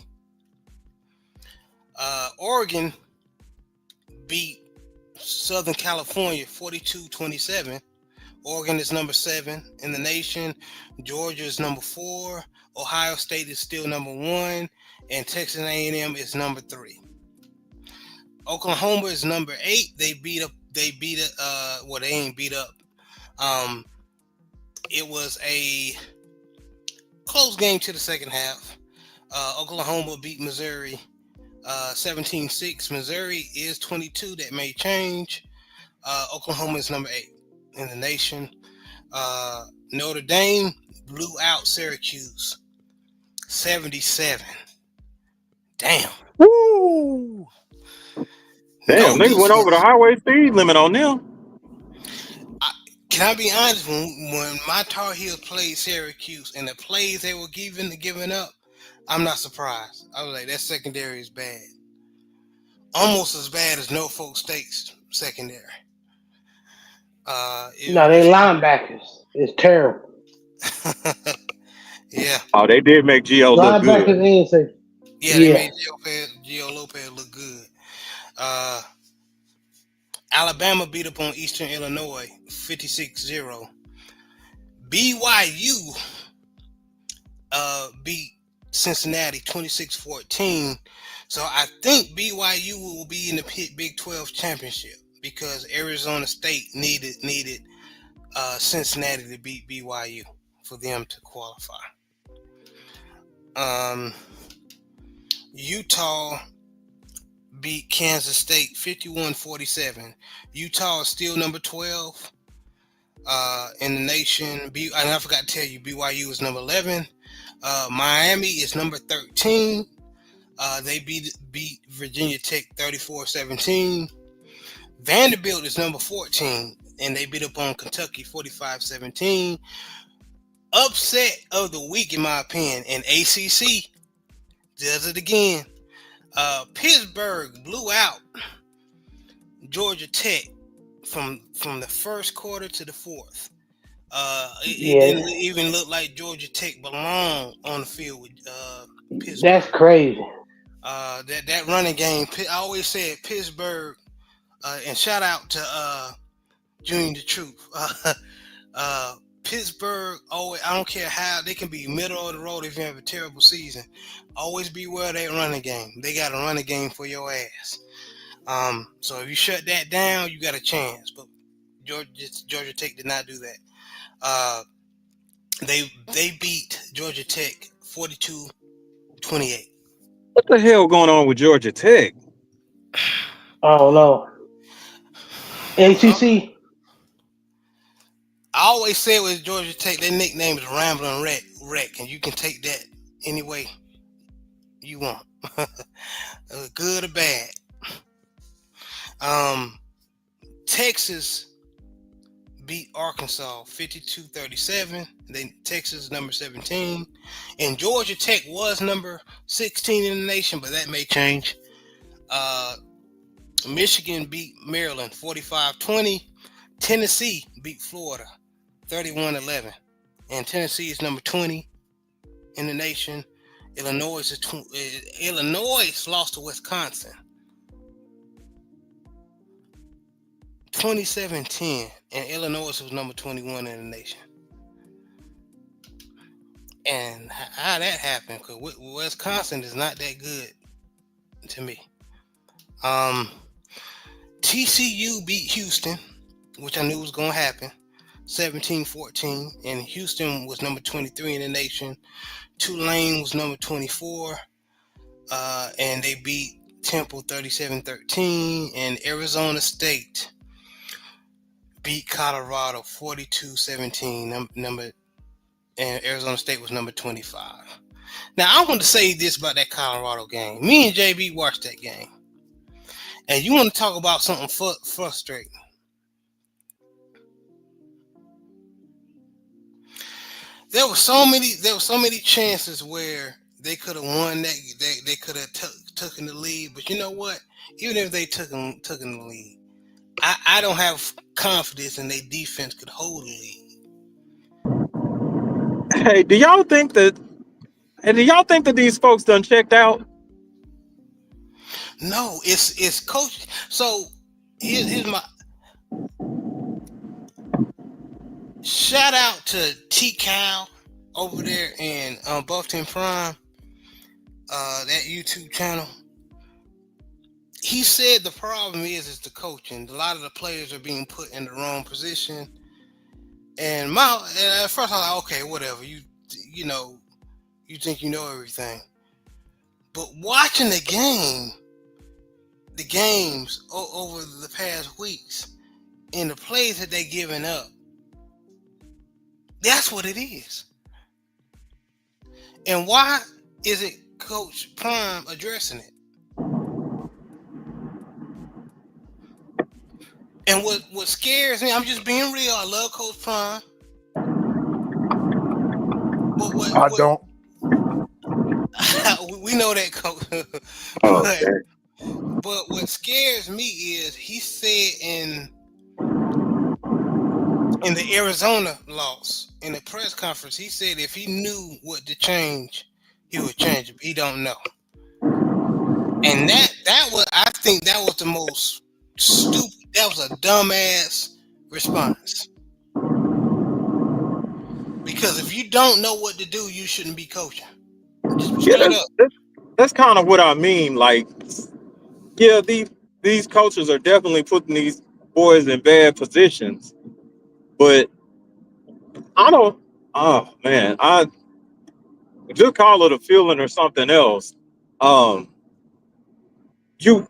Oregon beat Southern California 42-27. Oregon is number 7 in the nation. Georgia is number 4. Ohio State is still number 1, and Texas A&M is number 3. Oklahoma is number 8. They ain't beat up. It was a close game to the second half. Oklahoma beat Missouri 17-6. Missouri is 22. That may change. Oklahoma is number 8 in the nation. Notre Dame blew out Syracuse 77. Damn. Woo! Damn, niggas went over the highway speed limit on them. can I be honest? When my Tar Heels played Syracuse and the plays they were giving up, I'm not surprised. I was like, that secondary is bad, almost as bad as Norfolk State's secondary. No, they linebackers. It's terrible. Yeah. Oh, they did make Gio look Linebackers good. and safety. Yeah, they Yeah. made Gio Lopez look good. Alabama beat up on Eastern Illinois 56-0. BYU beat Cincinnati 26-14. So I think BYU will be in the Big 12 championship because Arizona State needed Cincinnati to beat BYU for them to qualify. Utah beat Kansas State 51-47. Utah is still number 12 in the nation. And I forgot to tell you, BYU is number 11. Miami is number 13. They beat Virginia Tech 34-17. Vanderbilt is number 14, and they beat up on Kentucky 45-17. Upset of the week, in my opinion, and ACC does it again. Pittsburgh blew out Georgia Tech from the first quarter to the fourth. It didn't even look like Georgia Tech belonged on the field with Pittsburgh. That's crazy. That running game, I always said Pittsburgh, and shout out to Junior the Truth. Pittsburgh, always, I don't care how, they can be middle of the road if you have a terrible season. Always beware of that running game. They got a running game for your ass. So if you shut that down, you got a chance. But Georgia Tech did not do that. They beat Georgia Tech 42-28. What the hell going on with Georgia Tech? I don't know. ACC. I always say with Georgia Tech, their nickname is Rambling Wreck, and you can take that any way you want, good or bad. Texas beat Arkansas 52-37. Then Texas is number 17, and Georgia Tech was number 16 in the nation, but that may change. Michigan beat Maryland 45-20. Tennessee beat Florida 31-11, and Tennessee is number 20 in the nation. Illinois lost to Wisconsin 27-10, and Illinois was number 21 in the nation. And how that happened? Because Wisconsin is not that good to me. TCU beat Houston, which I knew was going to happen, 17-14, and Houston was number 23 in the nation. Tulane was number 24, and they beat Temple 37-13, and Arizona State beat Colorado 42-17, and Arizona State was number 25. Now, I want to say this about that Colorado game. Me and JB watched that game, and you want to talk about something frustrating. There were so many chances where they could have won that. They could have taken the lead, but you know what? Even if they took in the lead, I don't have confidence in their defense could hold the lead. Hey, do y'all think that these folks done checked out? No, it's coach. So here's my shout out to T Cal over there in Buffington Prime, that YouTube channel. He said the problem is the coaching. A lot of the players are being put in the wrong position. And at first I was like, okay, whatever. You think you know everything. But watching the games over the past weeks, and the plays that they're giving up, that's what it is. And why isn't Coach Prime addressing it? And what scares me, I'm just being real. I love Coach Prime. But I don't. we know that, Coach. Okay. But what scares me is he said in the Arizona loss in the press conference, he said if he knew what to change, he would change it. He don't know. And that was, I think that was the most stupid. That was a dumbass response. Because if you don't know what to do, you shouldn't be coaching. Just straight up. That's kind of what I mean. Like, yeah, these coaches are definitely putting these boys in bad positions, but I don't. Oh man, I just call it a feeling or something else. You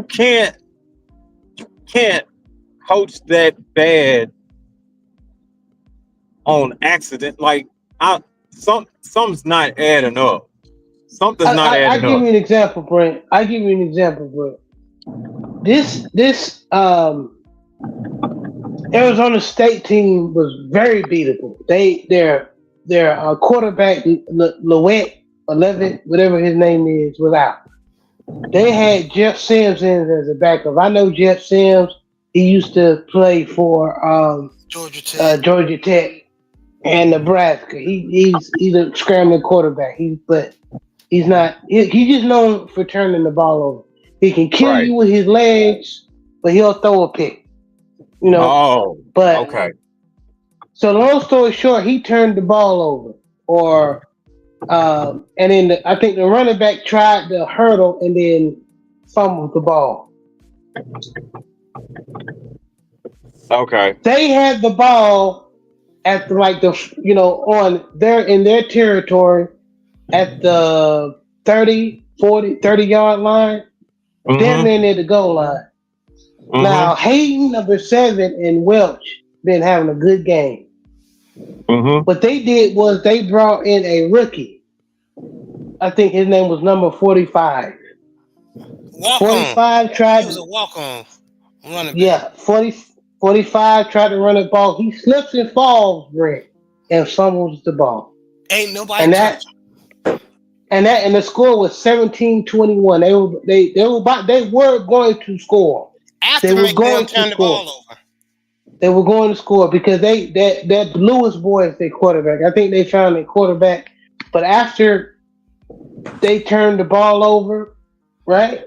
can't coach that bad on accident. Like, something's not adding up. Something's not I adding give up. you an example, Brent. This Arizona State team was very beatable. Their quarterback Levitt, whatever his name is, was out. They had Jeff Sims in as a backup. I know Jeff Sims. He used to play for Georgia Tech. Georgia Tech and Nebraska. He's a scrambling quarterback. He's not. He's just known for turning the ball over. He can kill Right. you with his legs, but he'll throw a pick. You know. Oh, But okay. so long story short, he turned the ball over, and then I think the running back tried to hurdle and then fumbled the ball. Okay. They had the ball at in their territory at the 30 yard line, damn near the goal line. Now Hayden, number 7, and Welch been having a good game. What they did was they brought in a rookie. I think his name was number 45. Walk on. 45 tried. He was a walk on running back. Yeah, 45 tried to run the ball. He slips and falls, Brent, and fumbles the ball. Ain't nobody touch him. And the score was 17-21. They were going to score. After McMillan turned the ball over. They were going to score because that Lewis boy is their quarterback. I think they found their quarterback, but after they turned the ball over, right?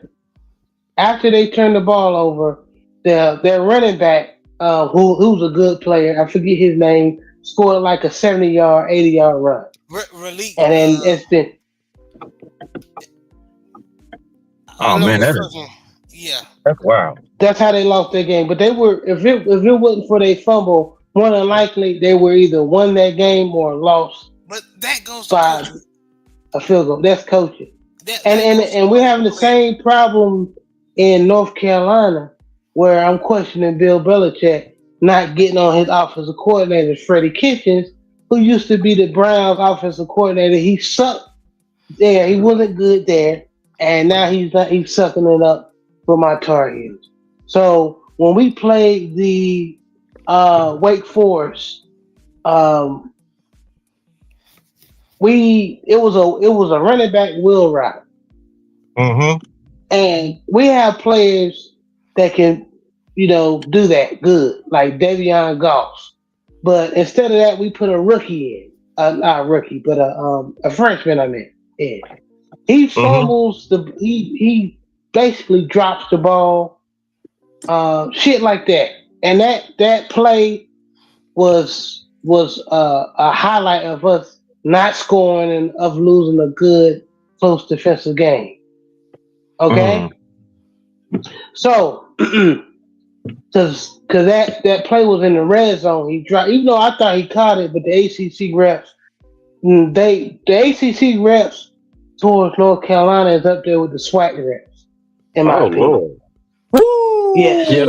After they turned the ball over, their running back, who's a good player, I forget his name, scored like a 70-yard, 80-yard run. And then it's been. Oh man, that's wow. That's how they lost their game. But they were, if it wasn't for their fumble, more than likely they were either won that game or lost. But that goes to coaching. A field goal. That's coaching. And we're having the same problem in North Carolina, where I'm questioning Bill Belichick not getting on his offensive coordinator, Freddie Kitchens, who used to be the Browns offensive coordinator. He sucked there. He wasn't good there. And now he's sucking it up for my Tar Heels. So when we played the Wake Forest, it was a running back wheel route. And we have players that can, do that good, like Davion Goss. But instead of that, we put a rookie in, not a rookie, but a freshman. In. He fumbles he basically drops the ball, shit like that. And that play was a highlight of us not scoring and of losing a good close defensive game. Okay, so because that play was in the red zone, he dropped. Even though I thought he caught it, but the ACC refs, the ACC refs towards North Carolina is up there with the SWAC refs, in my opinion. Lord. Woo! Yes. Yeah,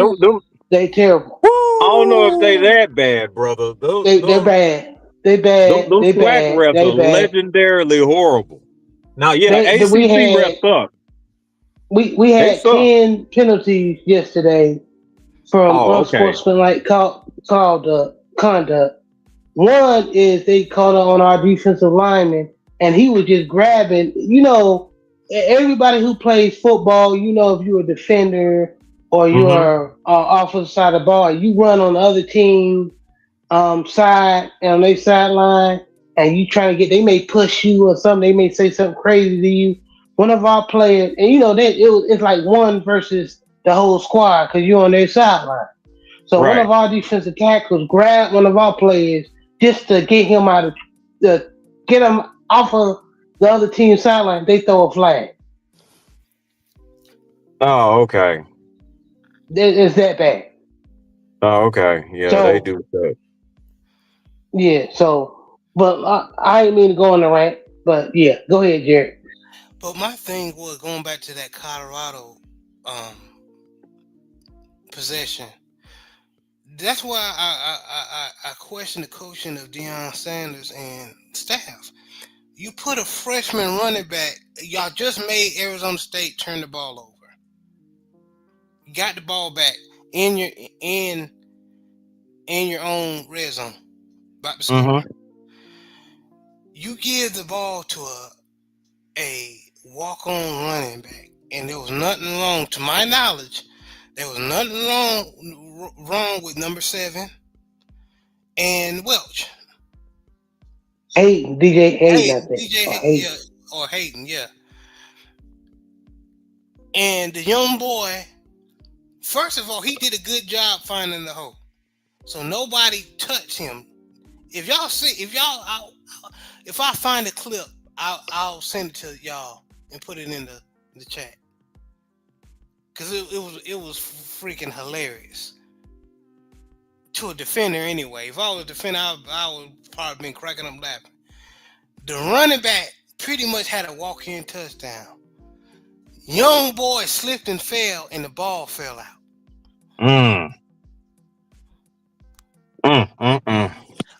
they terrible. I don't know if they that bad, brother. They're bad. They bad. Those they SWAC bad. refs they are bad. legendarily horrible. Now, yeah, ACC refs suck. We had 10 penalties yesterday from Oh, okay. unsportsmanlike conduct. One is they called on our defensive lineman, and he was just grabbing. Everybody who plays football, if you're a defender or Mm-hmm. you're offensive side of the ball, you run on the other team side and on their sideline, and you trying to get. They may push you or something. They may say something crazy to you. One of our players, and it's like one versus the whole squad because you're on their sideline. So one Right. of our defensive tackles grabbed one of our players just to get him the get him off of the other team's sideline. They throw a flag. Oh, okay. It's that bad. Oh, okay. Yeah, they So do that. yeah. But I ain't mean to go on the rant. But yeah, go ahead, Jared. But my thing was going back to that Colorado um, possession. That's why I question the coaching of Deion Sanders and staff. You put a freshman running back. Y'all just made Arizona State turn the ball over. You got the ball back in your own red zone, about to score. Mm-hmm. You give the ball to a walk-on running back, and there was nothing wrong, to my knowledge. There was nothing wrong with number 7 and Welch. Hayden, DJ Hayden, I Hayden, think, DJ, or Hayden. yeah, or Hayden, yeah. And the young boy, first of all, he did a good job finding the hole, so nobody touched him. If y'all see, if I find a clip, I'll send it to y'all and put it in the chat, because it was freaking hilarious to a defender anyway. If I was a defender, I would probably been cracking up laughing. The running back pretty much had a walk-in touchdown. Young boy slipped and fell, and the ball fell out. Mm. Mm.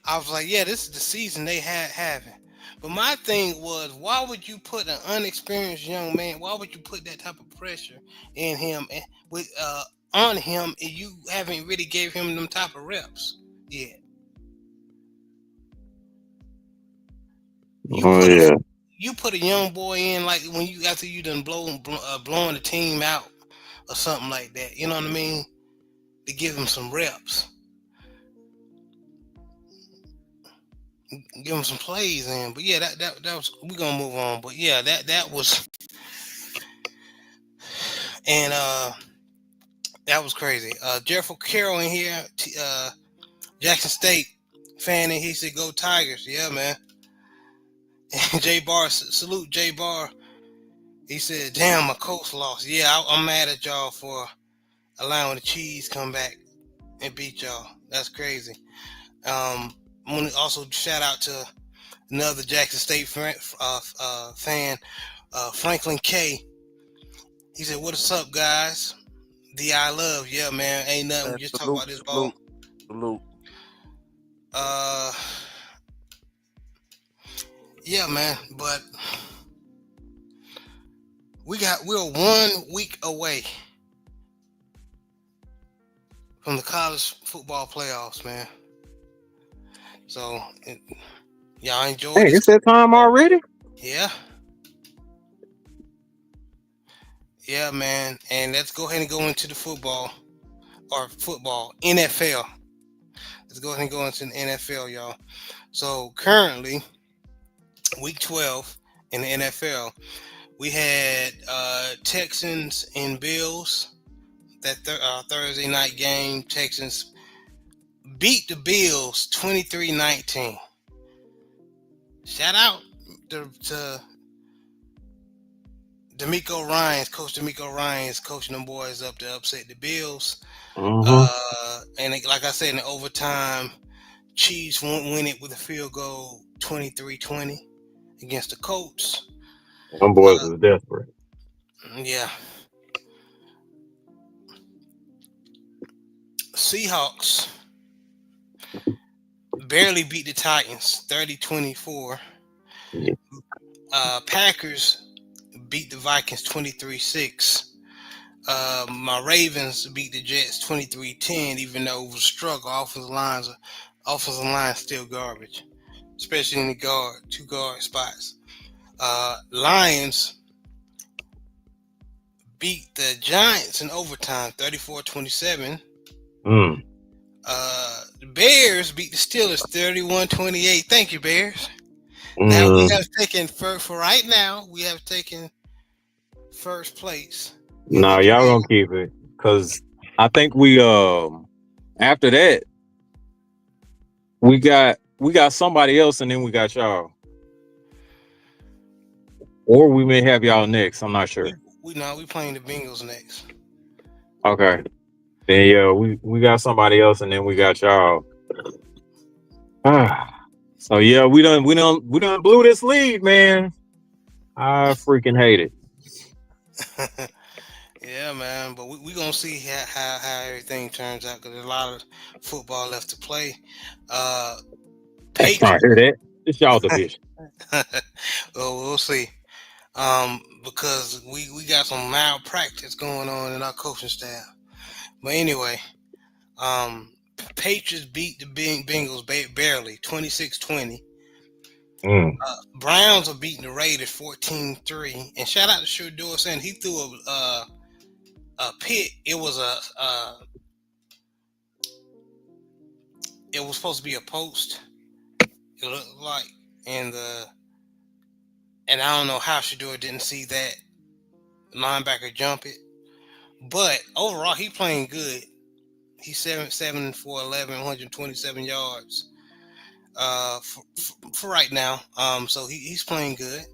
I was like, yeah, this is the season they had having. But my thing was, why would you put an unexperienced young man? Why would you put that type of pressure in him and on him, and you haven't really gave him them type of reps yet? You Oh put a yeah. you put a young boy in, like when you after you done blowing the team out or something like that. You know what I mean? To give him some reps, give him some plays in. But yeah, that was, we gonna move on. But yeah, that was, and that was crazy. Jeffrey Carroll in here, Jackson State fan, and he said, "Go Tigers!" Yeah, man. And J Bar, salute J Bar. He said, "Damn, my coach lost." Yeah, I'm mad at y'all for allowing the Cheese come back and beat y'all. That's crazy. I want to also shout out to another Jackson State fan, Franklin K. He said, "What's up, guys? I love, yeah, man. Ain't nothing. We Man, just talk salute, about this ball." salute, salute. Uh, yeah, man. But we're 1 week away from the college football playoffs, man. So y'all enjoy Hey, this. it's that time already? Yeah. Yeah, man. And let's go ahead and go into the football NFL. Let's go ahead and go into the NFL, y'all. So currently, week 12 in the NFL, we had Texans and Bills. That Thursday night game, Texans beat the Bills 23-19. Shout out to Coach D'Amico Ryans coaching them boys up to upset the Bills. Mm-hmm. And like I said, in the overtime, Chiefs win it with a field goal 23-20 against the Colts. Them boys was desperate. Yeah. Seahawks barely beat the Titans 30-24. Yeah. Packers beat the Vikings 23-6. My Ravens beat the Jets 23-10, even though it was a struggle. Offensive line still garbage, especially in the two guard spots. Lions beat the Giants in overtime 34-27. The Bears beat the Steelers 31-28. Thank you, Bears. Now we have taken for right now. We have taken first place. No, y'all gonna keep it, because I think we after that we got somebody else, and then we got y'all, or we may have y'all next. I'm not sure. We playing the Bengals next. Okay, then yeah, we got somebody else, and then we got y'all. So yeah, we done blew this lead, man. I freaking hate it. Yeah, man, but we gonna see how everything turns out, because there's a lot of football left to play. Patriots. I hear that. It's y'all division. Well, we'll see. Because we got some malpractice going on in our coaching staff. But anyway, Patriots beat the Bengals barely, 26-20. Browns are beating the Raiders 14-3. And shout out to Shador saying he threw a pick. It was it was supposed to be a post. It looked like, and I don't know how Shador didn't see that linebacker jump it. But overall, he playing good. He's 7 for 11, 127 yards. For right now. So he's playing good.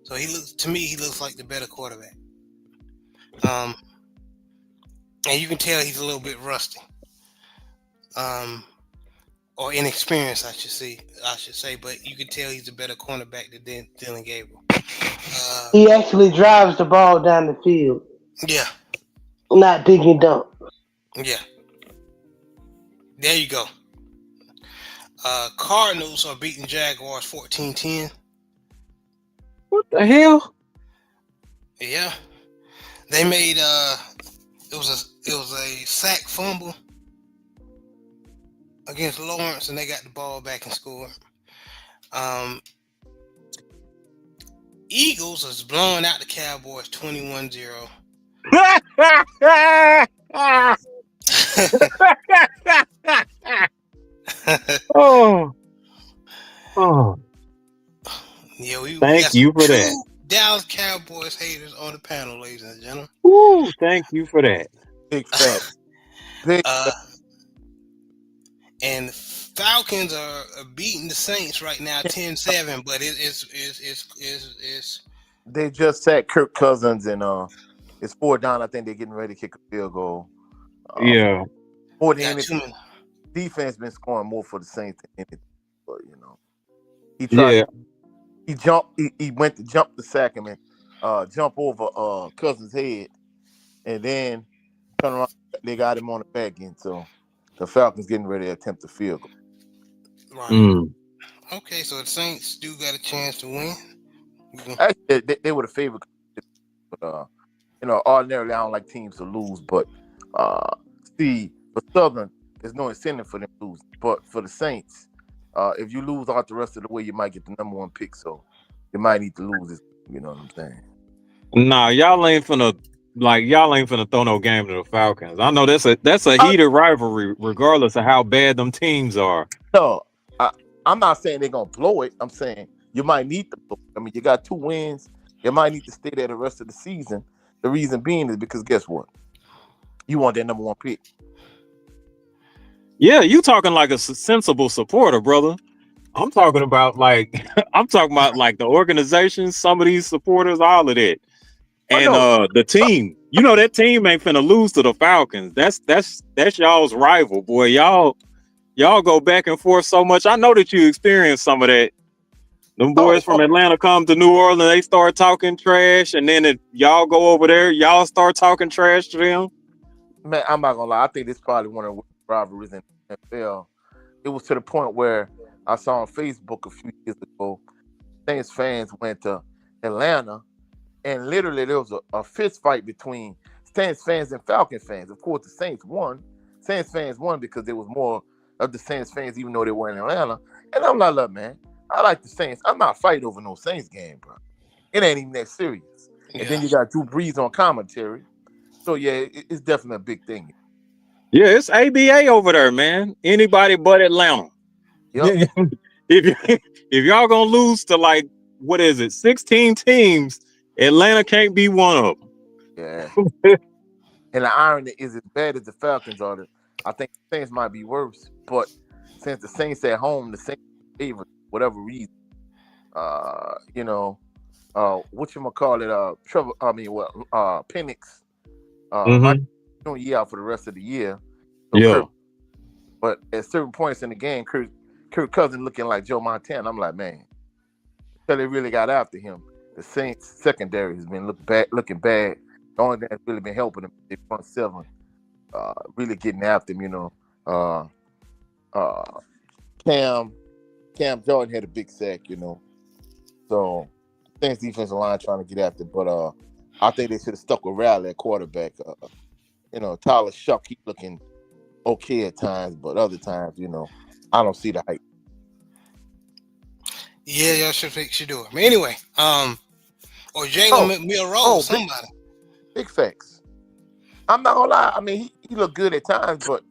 So he looks like the better quarterback. And you can tell he's a little bit rusty. Or inexperienced, I should say, but you can tell he's a better cornerback than Dylan Gabriel. He actually drives the ball down the field. Yeah. Not dig and dump. Yeah. There you go. Cardinals are beating Jaguars 14-10. What the hell? Yeah. They made it was a sack fumble against Lawrence, and they got the ball back and scored. Eagles is blowing out the Cowboys 21-0. Oh. Yeah, we thank you for that. Dallas Cowboys haters on the panel, ladies and gentlemen. Woo, thank you for that. Big fat. Big fat. And the Falcons are beating the Saints right now 10-7, but it's they just sacked Kirk Cousins, and it's 4 down. I think they're getting ready to kick a field goal. Yeah. More than anything, defense been scoring more for the Saints than anything. But he tried. Yeah. He jumped. He went to jump the sack him and jump over Cousins' head, and then turn around. They got him on the back end. So the Falcons getting ready to attempt the field goal. Right. Okay, so the Saints do got a chance to win. Actually, they were the favorite. But ordinarily I don't like teams to lose, but see, for Southern, there's no incentive for them to lose. But for the Saints, if you lose out the rest of the way, you might get the number 1 pick. So you might need to lose this. You know what I'm saying? Nah, y'all ain't finna throw no game to the Falcons. I know that's a heated rivalry, regardless of how bad them teams are. No, I'm not saying they're gonna blow it. I'm saying you might need to blow it. I mean, you got 2 wins. You might need to stay there the rest of the season. The reason being is because guess what? You want that number 1 pick. Yeah, you talking like a sensible supporter, brother. I'm talking about like the organization, some of these supporters, all of that. And the team. That team ain't finna lose to the Falcons. That's y'all's rival, boy. Y'all go back and forth so much. I know that you experienced some of that. Them boys from Atlanta come to New Orleans, they start talking trash, and then y'all go over there, y'all start talking trash to them. Man, I'm not gonna lie. I think this is probably one of the rivalries in the NFL. It was to the point where I saw on Facebook a few years ago, Saints fans went to Atlanta, and literally there was a fist fight between Saints fans and Falcon fans. Of course, the Saints won. Saints fans won because there was more of the Saints fans, even though they were in Atlanta. And I'm like, look, man, I like the Saints. I'm not fighting over no Saints game, bro. It ain't even that serious. Yeah. And then you got Drew Brees on commentary. So, yeah, it's definitely a big thing. Yeah, it's ABA over there, man. Anybody but Atlanta. Yep. If y'all gonna lose to like, what is it, 16 teams, Atlanta can't be one of them. Yeah. And the irony is, as bad as the Falcons are, I think the Saints might be worse. But since the Saints at home, the Saints favor whatever reason. You know, whatchamacallit, Trevor, Penix, might be year out for the rest of the year. So Yeah. But at certain points in the game, Kirk Cousins looking like Joe Montana. I'm like, man, until they really got after him, the Saints secondary has been looking bad. The only thing that's really been helping them is front seven, really getting after him. You know, Cam Jordan had a big sack. You know, so Saints defensive line trying to get after him, but I think they should have stuck with Riley at quarterback. You know, Tyler Shuck, he looking okay at times, but other times, you know, I don't see the hype. Yeah, y'all should do it. But anyway, or Jalen McMillan, somebody. Big facts. I'm not gonna lie. I mean, he looked good at times, but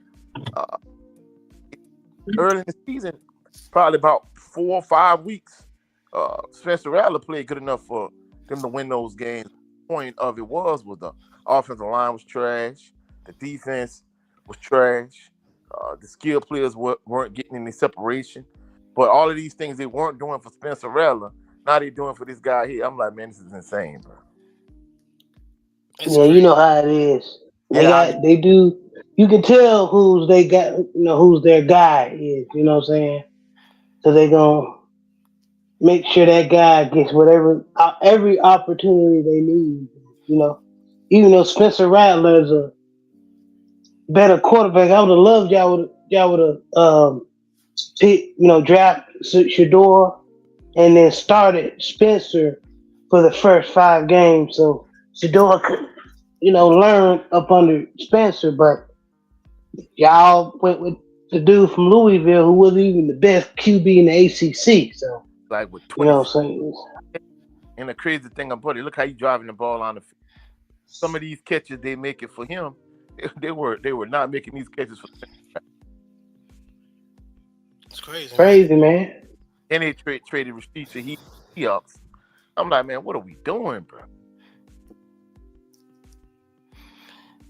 early in the season, probably about 4 or 5 weeks, Spencer Rattler played good enough for them to win those games. The point of it was the offensive line was trash, the defense was trash, the skill players weren't getting any separation. But all of these things they weren't doing for Spencer Rattler, now they're doing for this guy here. I'm like, man, this is insane, bro. Yeah, you know how it is. They do. You can tell who's they got. You know who's their guy is. You know what I'm saying? So they gonna make sure that guy gets every opportunity they need. You know, even though Spencer Rattler is a better quarterback, I would have loved y'all would have draft Shador and then started Spencer for the first 5 games, so Shador could, learn up under Spencer. But y'all went with the dude from Louisville who wasn't even the best QB in the ACC. So, like with 20, you know what I'm saying? And the crazy thing about it, look how he's driving the ball on the field. Some of these catches they make it for him, they were not making these catches for him. It's crazy. Crazy, man. And they traded Rashid Shaheed. I'm like, man, what are we doing, bro?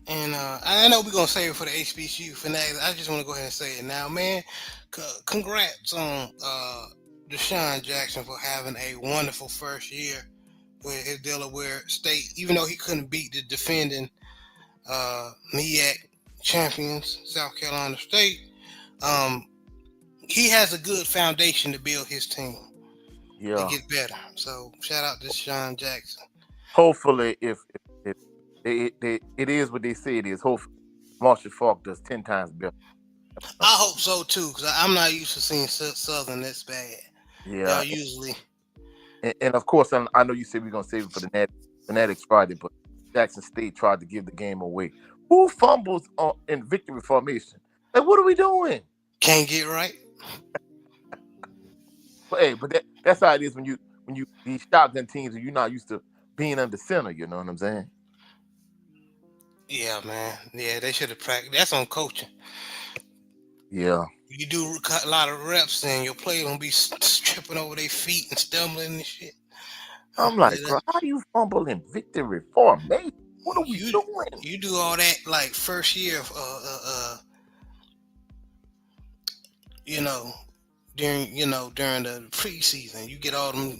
And I know we're going to save it for the HBCU Fanatics. I just want to go ahead and say it now, man. Congrats on Deshaun Jackson for having a wonderful first year with his Delaware State. Even though he couldn't beat the defending MEAC champions, South Carolina State, he has a good foundation to build his team. To get better. So shout out to Deshaun Jackson. Hopefully, if it is what they say it is, hopefully Marshall Faulk does 10 times better. I hope so too, because I'm not used to seeing Southern this bad. Yeah, usually. And of course, I know you said we're gonna save it for the Fanatics Friday, but Jackson State tried to give the game away. Who fumbles in victory formation? Like, what are we doing? Can't get right. But hey, that's how it is when you these shotgun teams and you're not used to being under center. You know what I'm saying? Yeah, man. Yeah, they should have practiced. That's on coaching. Yeah. You do a lot of reps and your players gonna be tripping over their feet and stumbling and shit. I'm like, bro, how do you fumble in victory formation? What are we doing? You do all that like first year of during the preseason. You get all them.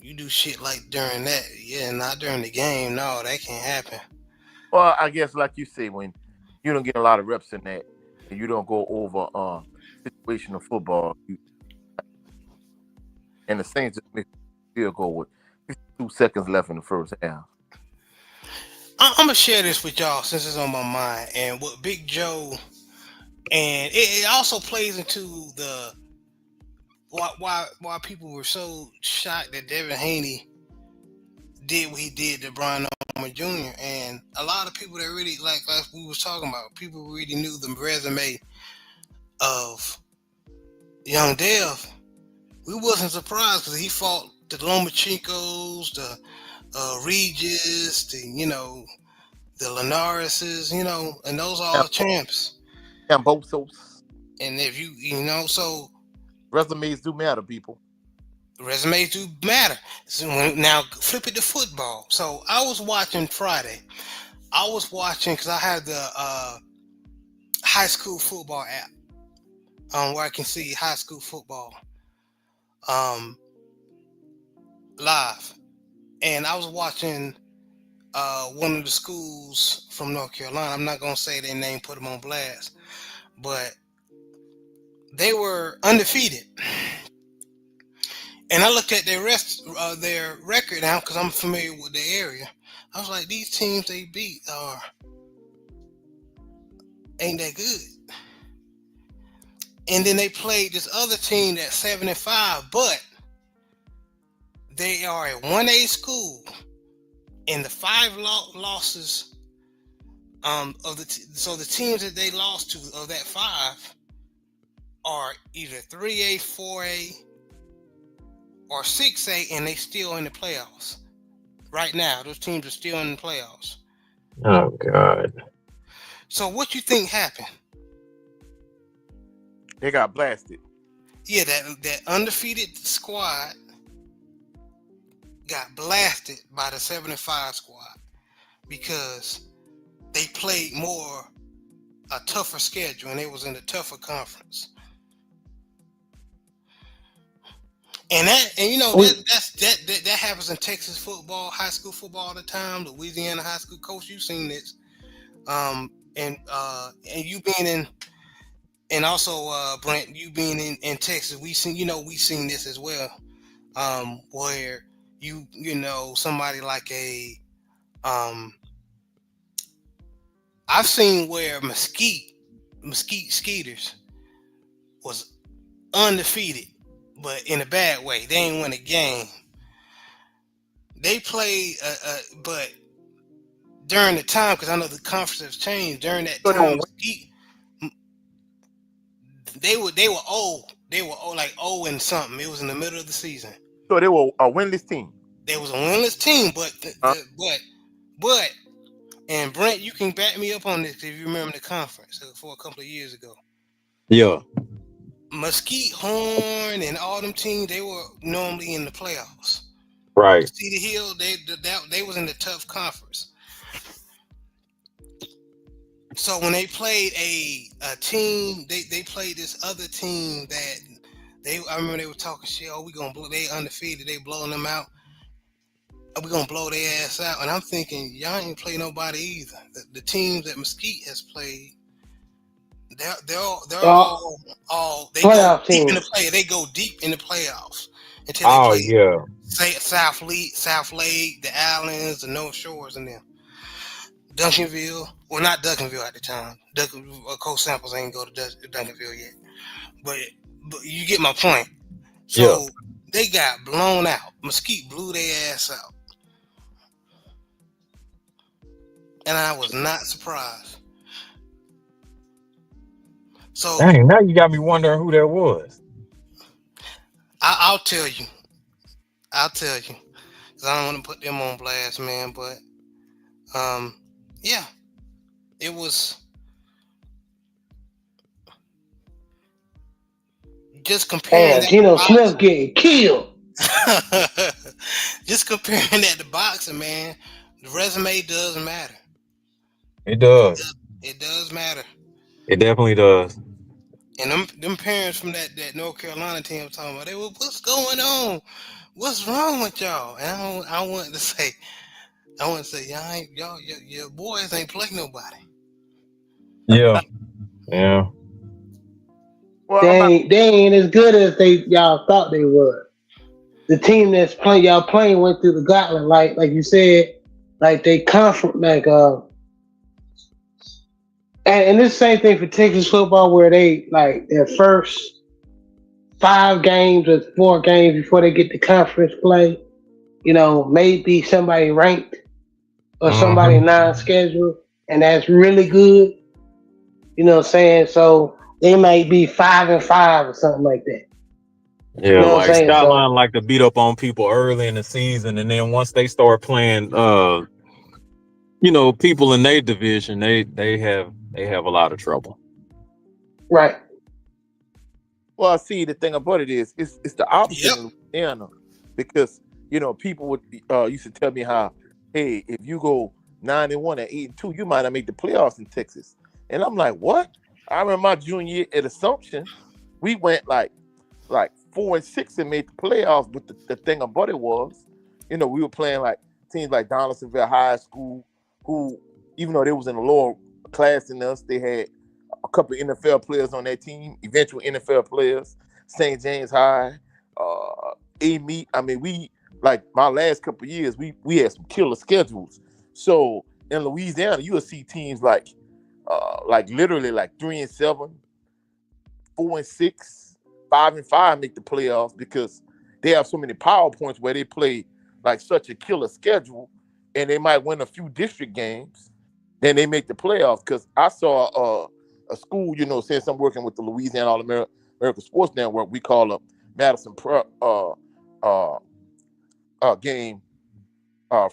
You do shit like during that, yeah, not during the game. No, that can't happen. Well, I guess like you say, when you don't get a lot of reps in that, and you don't go over situational football, and the Saints just make a field goal with 52 seconds left in the first half. I'm gonna share this with y'all since it's on my mind, and what Big Joe, and it also plays into the why people were so shocked that Devin Haney did what he did to Brian Jr. And a lot of people that really like we was talking about, people really knew the resume of Young Dev. We wasn't surprised because he fought the Lomachinkos, the Regis, the Linareses, and those are all champs. Cambosos. And if so resumes do matter, people. Resumes do matter. So now flip it to football. So I was watching Friday. I was watching because I had the high school football app where I can see high school football live. And I was watching one of the schools from North Carolina. I'm not going to say their name, put them on blast. But they were undefeated. And I looked at their record now because I'm familiar with the area. I was like, these teams they beat ain't that good. And then they played this other team that's 7-5, but they are a 1A school, and the 5 losses so the teams that they lost to of that 5 are either 3A, 4A, or 6A, and they still in the playoffs. Right now, those teams are still in the playoffs. Oh God! So what you think happened? They got blasted. Yeah, that undefeated squad got blasted by the 7-5 squad because they played a tougher schedule, and they was in a tougher conference. And that happens in Texas football, high school football all the time. Louisiana high school. Coach, you've seen this, and you being in, and also Brent, you being in Texas, we seen this as well, where somebody like I've seen where Mesquite Skeeters was undefeated, but in a bad way. They ain't win a game. They played, but during the time, because I know the conference has changed. During that time, Mesquite, they were old. They were like 0 and something. It was in the middle of the season. So they were a winless team. They was a winless team, but and Brent, you can back me up on this if you remember the conference for a couple of years ago. Yeah. Mesquite, Horn, and all them teams, they were normally in the playoffs. Right. Cedar Hill, they was in the tough conference. So when they played a team, they played this other team that I remember they were talking shit. Oh, we gonna blow. They undefeated. They blowing them out. We gonna blow their ass out. And I'm thinking, y'all ain't play nobody either. The teams that Mesquite has played, they're all they go deep in the play. They go deep in the playoffs until they play South Lake, the Allens, the North Shores, and them. Duncanville, well, not Duncanville at the time. Coach Samples ain't go to Duncanville yet, but you get my point. So they got blown out. Mesquite blew their ass out, and I was not surprised. So dang, now you got me wondering who that was. I'll tell you, because I don't want to put them on blast, man. But yeah, it was just comparing. Geno Smith getting killed. Just comparing that to boxing, man. The resume does matter. It does. It does matter. It definitely does. And them parents from that North Carolina team were talking about, they were, what's going on? What's wrong with y'all? And I want to say, y'all, your boys ain't play nobody. Yeah. Well, they ain't as good as y'all thought they were. The team that's y'all playing went through the gauntlet, like you said, like they and this same thing for Texas football, where they like their first 5 games or 4 games before they get to conference play, maybe somebody ranked, or somebody non-scheduled, and that's really good. You know what I'm saying? So they might be 5-5 or something like that. Yeah, You know what I'm like saying? Skyline So like to beat up on people early in the season, and then once they start playing, people in their division, they have a lot of trouble. right, Well, see, the thing about it is, it's the opposite Yep. in Louisiana, because people would used to tell me how, hey, if you go 9-1 and 8-2, you might not make the playoffs in Texas, and I'm like, what? I remember my junior year at Assumption, we went like 4-6 and made the playoffs. But the thing about it was, we were playing like teams like Donaldsonville High School, who, even though they was in a lower class than us, they had a couple of NFL players on that team, eventual NFL players. St. James High, MEAC. I mean, we, like, my last couple of years, we had some killer schedules. So in Louisiana, you'll see teams like literally like 3-7, 4-6, 5-5 make the playoffs, because they have so many PowerPoints where they play like such a killer schedule, and they might win a few district games, then they make the playoffs. Because I saw a school, since I'm working with the Louisiana All-American Sports Network, we call a Madison game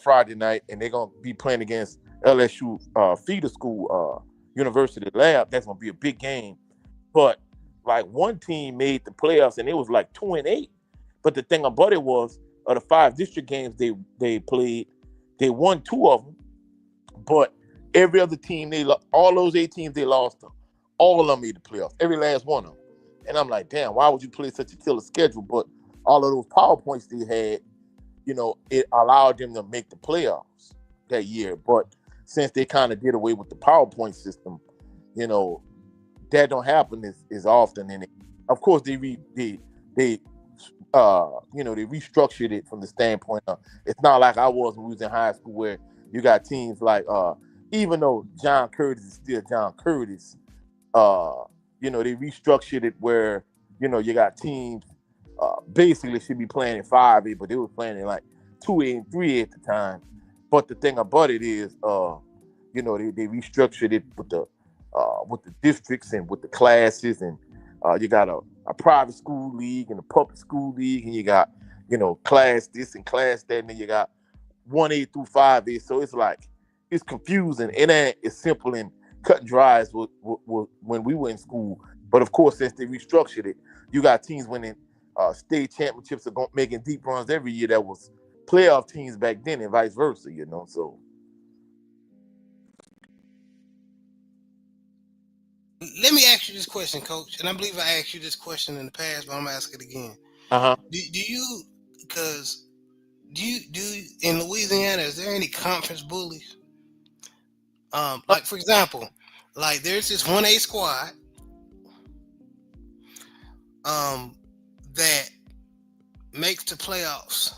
Friday night, and they're gonna be playing against LSU feeder school University Lab. That's gonna be a big game. But like, one team made the playoffs and it was like 2-8. But the thing about it was, of the 5 district games they played, they won 2 of them. But every other team, all those 8 teams they lost them. All of them made the playoffs. Every last one of them. And I'm like, damn, why would you play such a killer schedule? But all of those PowerPoints they had, it allowed them to make the playoffs that year. But since they kind of did away with the PowerPoint system, that don't happen as often. And of course, they restructured it from the standpoint of, it's not like I was when we was in high school, where you got teams like, even though John Curtis is still John Curtis, they restructured it where, you got teams basically should be playing in 5A, but they were playing in like 2A and 3A at the time. But the thing about it is, they restructured it with the districts and with the classes, and you got a private school league and a public school league, and you got, class this and class that, and then you got 1A through 5A. So it's like, it's confusing. It ain't as simple and cut and dry as when we were in school. But of course, since they restructured it, you got teams winning state championships, are making deep runs every year. That was playoff teams back then, and vice versa. So. Let me ask you this question, Coach, and I believe I asked you this question in the past, but I'm gonna ask it again. Do you, because do in Louisiana, is there any conference bullies? Like, for example, like, there's this 1A squad that makes the playoffs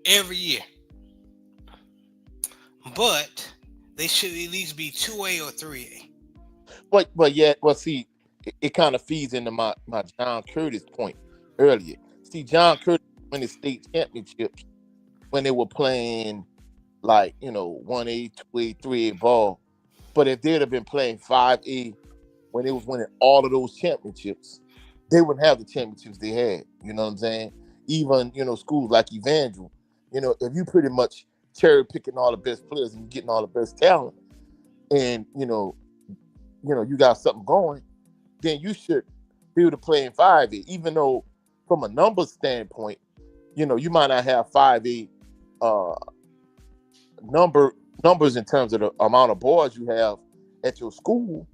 every year, but they should at least be 2A or 3A. But yet, well, see, it kind of feeds into my John Curtis point earlier. See, John Curtis won the state championships when they were playing like, 1A, 2A, 3A ball. But if they'd have been playing 5A when they was winning all of those championships, they wouldn't have the championships they had. You know what I'm saying? Even, schools like Evangel, if you pretty much cherry picking all the best players and getting all the best talent, and you got something going, then you should be able to play in 5A. Even though, from a numbers standpoint, you might not have 5A numbers in terms of the amount of boys you have at your school,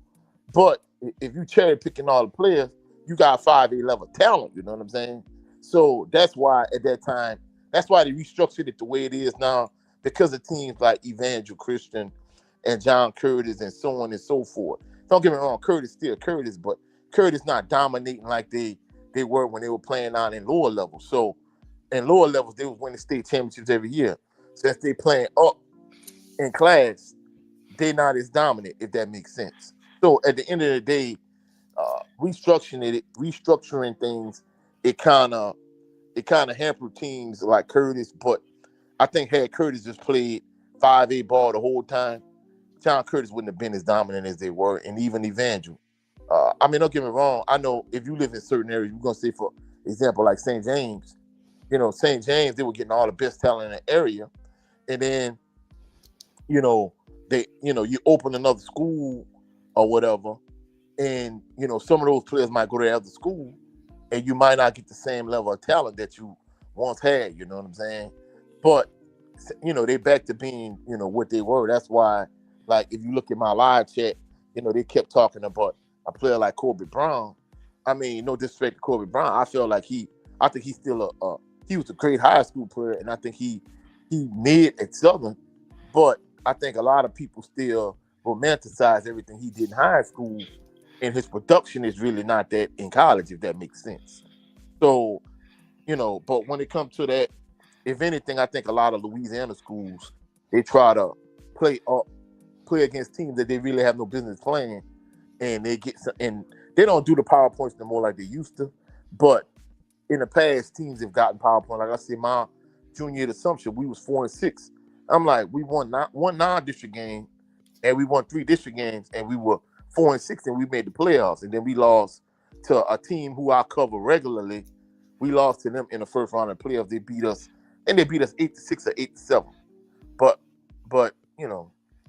but if you cherry picking all the players, you got 5A level talent. You know what I'm saying? So that's why at that time, that's why they restructured it the way it is now, because of teams like Evangel Christian and John Curtis and so on and so forth. Don't get me wrong, Curtis still Curtis, but Curtis not dominating like they were when they were playing out in lower levels. So in lower levels, they was winning state championships every year. Since they playing up in class, they not as dominant, if that makes sense. So at the end of the day, restructuring things, it kind of it kind of hampered teams like Curtis. But I think had Curtis just played 5A ball the whole time, John Curtis wouldn't have been as dominant as they were, and even Evangel. I mean, don't get me wrong. I know if you live in certain areas, we're gonna say, for example, like St. James. St. James, they were getting all the best talent in the area, and then, you open another school or whatever, and some of those players might go to the other school, and you might not get the same level of talent that you once had. You know what I'm saying? But they back to being what they were. That's why, like, if you look at my live chat, they kept talking about a player like Kobe Brown. I mean, no disrespect to Kobe Brown. I think he's still he was a great high school player, and I think he made at Southern, but I think a lot of people still romanticize everything he did in high school, and his production is really not that in college, if that makes sense. So, but when it comes to that, if anything, I think a lot of Louisiana schools, they try to play against teams that they really have no business playing, and they don't do the PowerPoints no more like they used to. But in the past, teams have gotten PowerPoint. Like I said, my junior year at Assumption, we was 4-6. I'm like, we won one non-district game, and we won 3 district games, and we were 4-6, and we made the playoffs. And then we lost to a team who I cover regularly. We lost to them in the first round of the playoffs. They beat us 8-6 or 8-7. But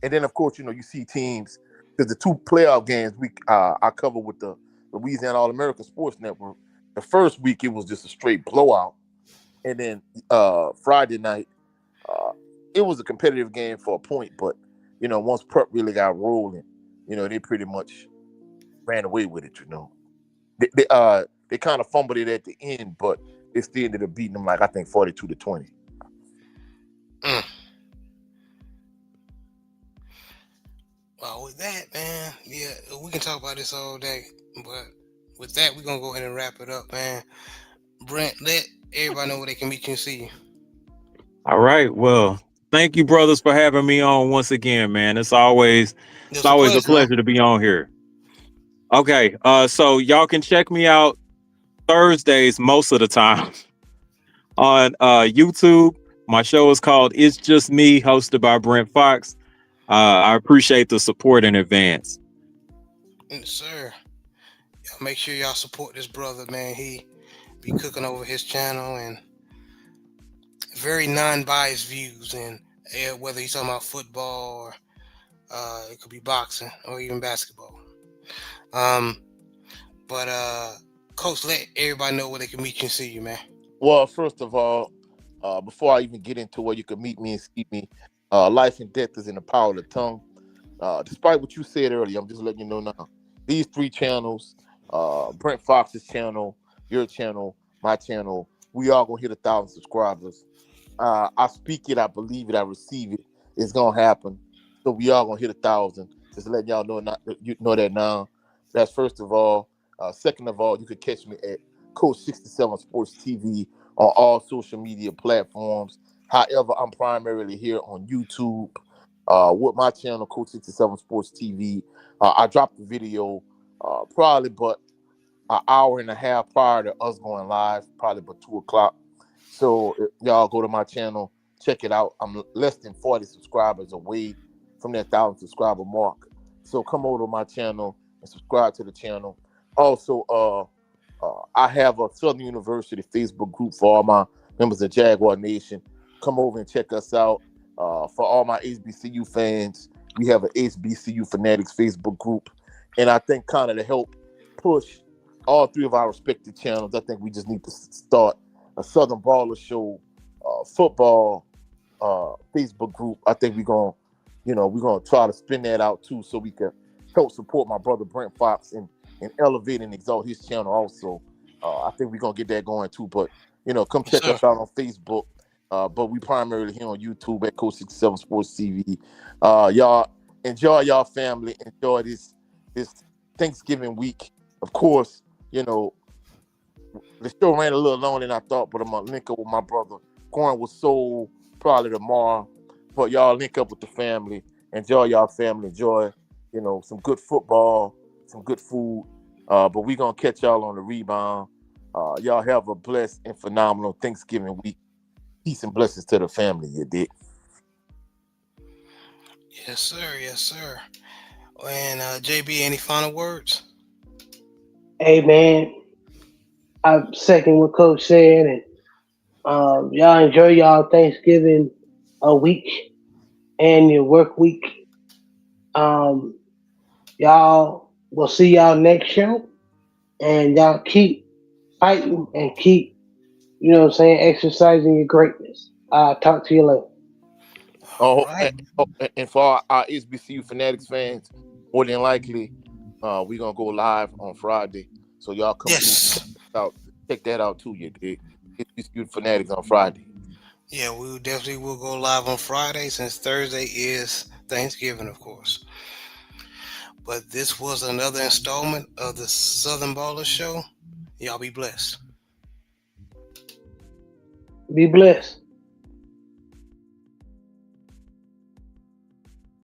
and then of course you see teams, because the 2 playoff games I cover with the Louisiana All-American Sports Network. The first week it was just a straight blowout, and then Friday night it was a competitive game for a point. But once Prep really got rolling, they pretty much ran away with it. They kind of fumbled it at the end, but they still ended up beating them, like, I think 42-20. Well, with that, man, yeah, we can talk about this all day, but with that, we're gonna go ahead and wrap it up, man. Brent, let everybody know where they can meet you and see you. All right. Well, thank you, brothers, for having me on once again, man. It's always a pleasure to be on here. Okay. So y'all can check me out Thursdays most of the time on YouTube. My show is called It's Just Me, hosted by Brent Fox. I appreciate the support in advance. Yes, sir. Y'all make sure y'all support this brother, man. He be cooking over his channel, and very non-biased views, and whether he's talking about football or it could be boxing or even basketball. But Coach, let everybody know where they can meet you and see you, man. Well, first of all, before I even get into where you can meet me and see me, life and death is in the power of the tongue. Despite what you said earlier, I'm just letting you know now. These 3 channels, Brent Fox's channel, your channel, my channel, we all gonna hit 1,000 subscribers. I speak it, I believe it, I receive it. It's gonna happen. So we all gonna hit 1,000. Just letting y'all know, you know that now. That's first of all. Second of all, you can catch me at Coach 67 Sports TV on all social media platforms. However, I'm primarily here on YouTube with my channel, Coach 67 Sports TV. I dropped the video probably but an hour and a half prior to us going live, probably about 2 o'clock. So y'all go to my channel, check it out. I'm less than 40 subscribers away from that 1,000 subscriber mark. So come over to my channel and subscribe to the channel. Also, I have a Southern University Facebook group for all my members of Jaguar Nation. Come over and check us out. For all my HBCU fans, we have an HBCU Fanatics Facebook group. And I think kind of to help push all 3 of our respective channels, I think we just need to start a Southern Baller Show football Facebook group. I think we're gonna try to spin that out too, so we can help support my brother Brent Fox and elevate and exalt his channel also. I think we're gonna get that going too. But come check us out on Facebook. But we primarily here on YouTube at Coach 67 Sports TV. Y'all enjoy y'all family. Enjoy this Thanksgiving week. Of course, the show ran a little longer than I thought, but I'm gonna link up with my brother Corn with Soul probably tomorrow. But y'all link up with the family. Enjoy y'all family. Enjoy, some good football, some good food. But we gonna catch y'all on the rebound. Y'all have a blessed and phenomenal Thanksgiving week. Peace and blessings to the family, you dig? Yes, sir. Yes, sir. And JB, any final words? Hey man, I second what Coach said, and y'all enjoy y'all Thanksgiving a week and your work week. Um, y'all, we'll see y'all next show, and y'all keep fighting and keep, exercising your greatness. Talk to you later. All Oh, right. and for our HBCU Fanatics fans, more than likely, we're gonna go live on Friday. So y'all come through Yes. out, check that out too, you dig? HBCU Fanatics on Friday. Yeah, we definitely will go live on Friday since Thursday is Thanksgiving, of course. But this was another installment of the Southern Baller Show. Y'all be blessed. Be blessed.